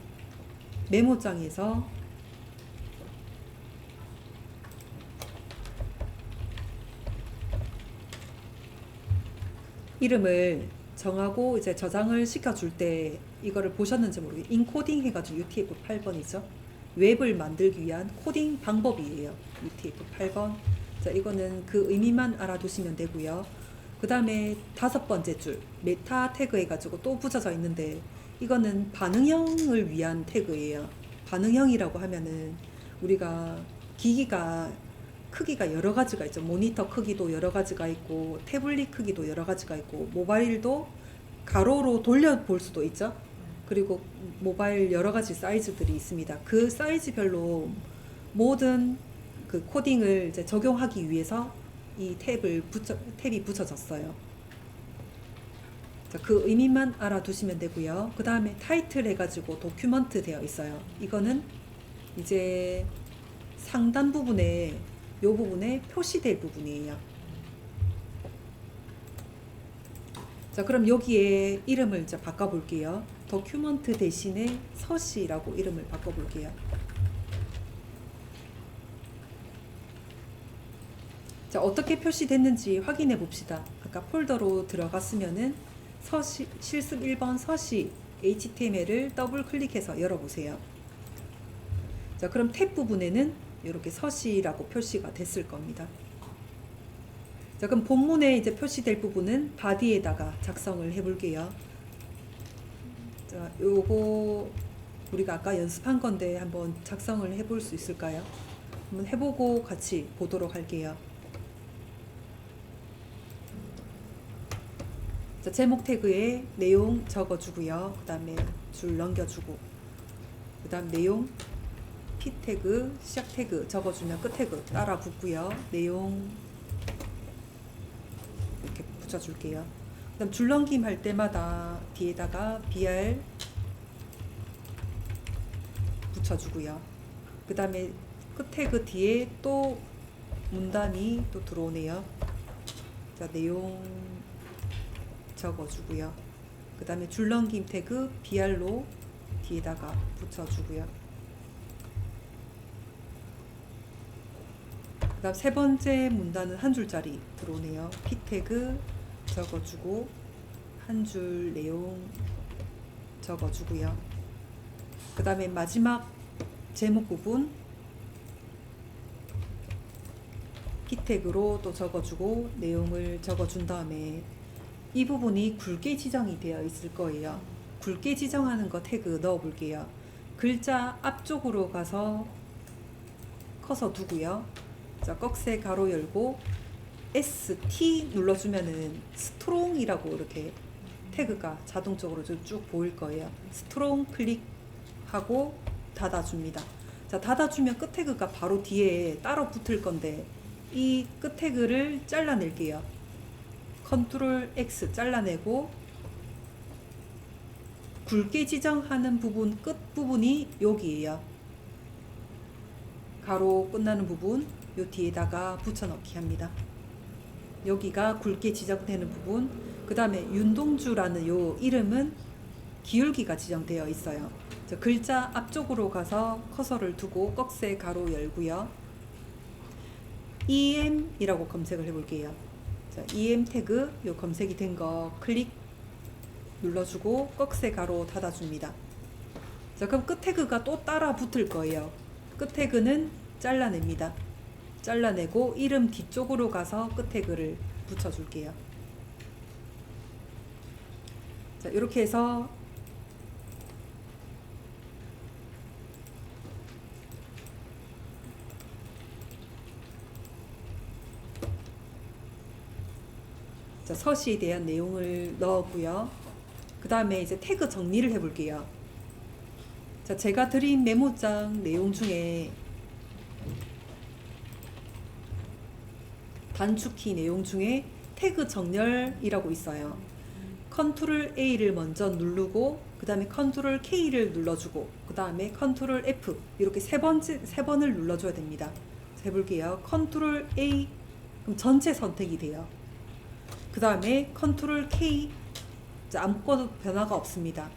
메모장에서 이름을 정하고 이제 저장을 시켜줄 때 이거를 보셨는지 모르겠어요. 인코딩 해가지고 UTF 8번이죠. 웹을 만들기 위한 코딩 방법이에요. UTF 8번. 자, 이거는 그 의미만 알아두시면 되고요. 그 다음에 다섯 번째 줄 메타 태그 해가지고 또 붙여져 있는데, 이거는 반응형을 위한 태그예요. 반응형이라고 하면은 우리가 기기가 크기가 여러 가지가 있죠. 모니터 크기도 여러 가지가 있고, 태블릿 크기도 여러 가지가 있고, 모바일도 가로로 돌려볼 수도 있죠. 그리고 모바일 여러 가지 사이즈들이 있습니다. 그 사이즈별로 모든 그 코딩을 이제 적용하기 위해서 이 탭이 붙여졌어요. 자, 그 의미만 알아두시면 되고요. 그 다음에 타이틀 해가지고 도큐먼트 되어 있어요. 이거는 이제 상단 부분에 요 부분에 표시될 부분이에요. 자, 그럼 여기에 이름을 이제 바꿔볼게요. 도큐먼트 대신에 서시라고 이름을 바꿔볼게요. 자, 어떻게 표시됐는지 확인해 봅시다. 아까 폴더로 들어갔으면은 실습 1번 서시 HTML을 더블 클릭해서 열어보세요. 자, 그럼 탭 부분에는 이렇게 서시라고 표시가 됐을 겁니다. 자, 그럼 본문에 이제 표시될 부분은 바디에다가 작성을 해볼게요. 자, 요거 우리가 아까 연습한 건데 한번 작성을 해볼 수 있을까요? 한번 해보고 같이 보도록 할게요. 자, 제목 태그에 내용 적어주고요. 그 다음에 줄 넘겨주고, 그 다음 내용 P 태그, 시작 태그 적어주면 끝 태그 따라 붙고요. 내용 이렇게 붙여줄게요. 그 다음 줄넘김 할 때마다 뒤에다가 BR 붙여주고요. 그 다음에 끝 태그 뒤에 또 문단이 또 들어오네요. 자, 내용 적어주고요. 그 다음에 줄넘김 태그 BR로 뒤에다가 붙여주고요. 그 다음 세 번째 문단은 한 줄짜리 들어오네요. P 태그 적어주고 한 줄 내용 적어주고요. 그 다음에 마지막 제목 부분 P 태그로 또 적어주고 내용을 적어준 다음에 이 부분이 굵게 지정이 되어 있을 거예요. 굵게 지정하는 거 태그 넣어 볼게요. 글자 앞쪽으로 가서 커서 두고요. 자, 꺽쇠 가로 열고 ST 눌러주면은 스트롱이라고 이렇게 태그가 자동적으로 쭉 보일 거예요. 스트롱 클릭하고 닫아줍니다. 자, 닫아주면 끝 태그가 바로 뒤에 따로 붙을 건데 이 끝 태그를 잘라낼게요. 컨트롤 X 잘라내고 굵게 지정하는 부분 끝 부분이 여기에요. 가로 끝나는 부분 요 뒤에다가 붙여넣기 합니다. 여기가 굵게 지정되는 부분, 그 다음에 윤동주라는 요 이름은 기울기가 지정되어 있어요. 글자 앞쪽으로 가서 커서를 두고 꺽쇠 가로 열고요. EM이라고 검색을 해볼게요. 자, EM 태그 요 검색이 된 거 클릭 눌러주고 꺽쇠 가로 닫아줍니다. 자, 그럼 끝 태그가 또 따라 붙을 거예요. 끝 태그는 잘라냅니다. 잘라내고 이름 뒤쪽으로 가서 끝 태그를 붙여줄게요. 자, 이렇게 해서 자, 서시에 대한 내용을 넣었고요. 그 다음에 이제 태그 정리를 해볼게요. 자, 제가 드린 메모장 내용 중에 단축키 내용 중에 태그 정렬이라고 있어요. 컨트롤 A를 먼저 누르고 그 다음에 컨트롤 K를 눌러주고 그 다음에 컨트롤 F 이렇게 세 번을 눌러줘야 됩니다. 해볼게요. 컨트롤 A 그럼 전체 선택이 돼요. 그 다음에 컨트롤 K 자, 아무것도 변화가 없습니다.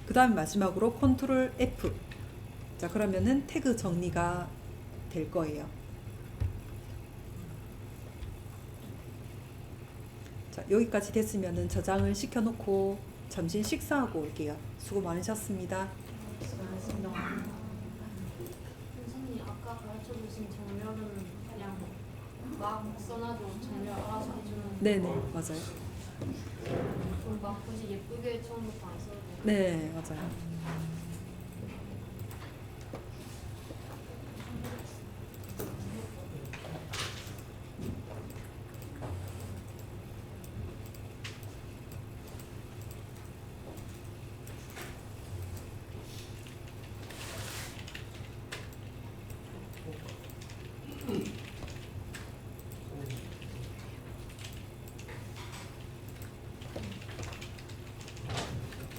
그 다음에 마지막으로 컨트롤 F 자, 그러면은 태그 정리가 될 거예요. 자, 여기까지 됐으면은 저장을 시켜놓고 잠시 식사하고 올게요. 수고 많으셨습니다. 선생님 아까 가르쳐주신 정렬은 그냥 막 써놔도 정렬 알아서 해주는 네네, 맞아요. 좀 막 굳이 예쁘게 처음부터 안 써도 네, 맞아요.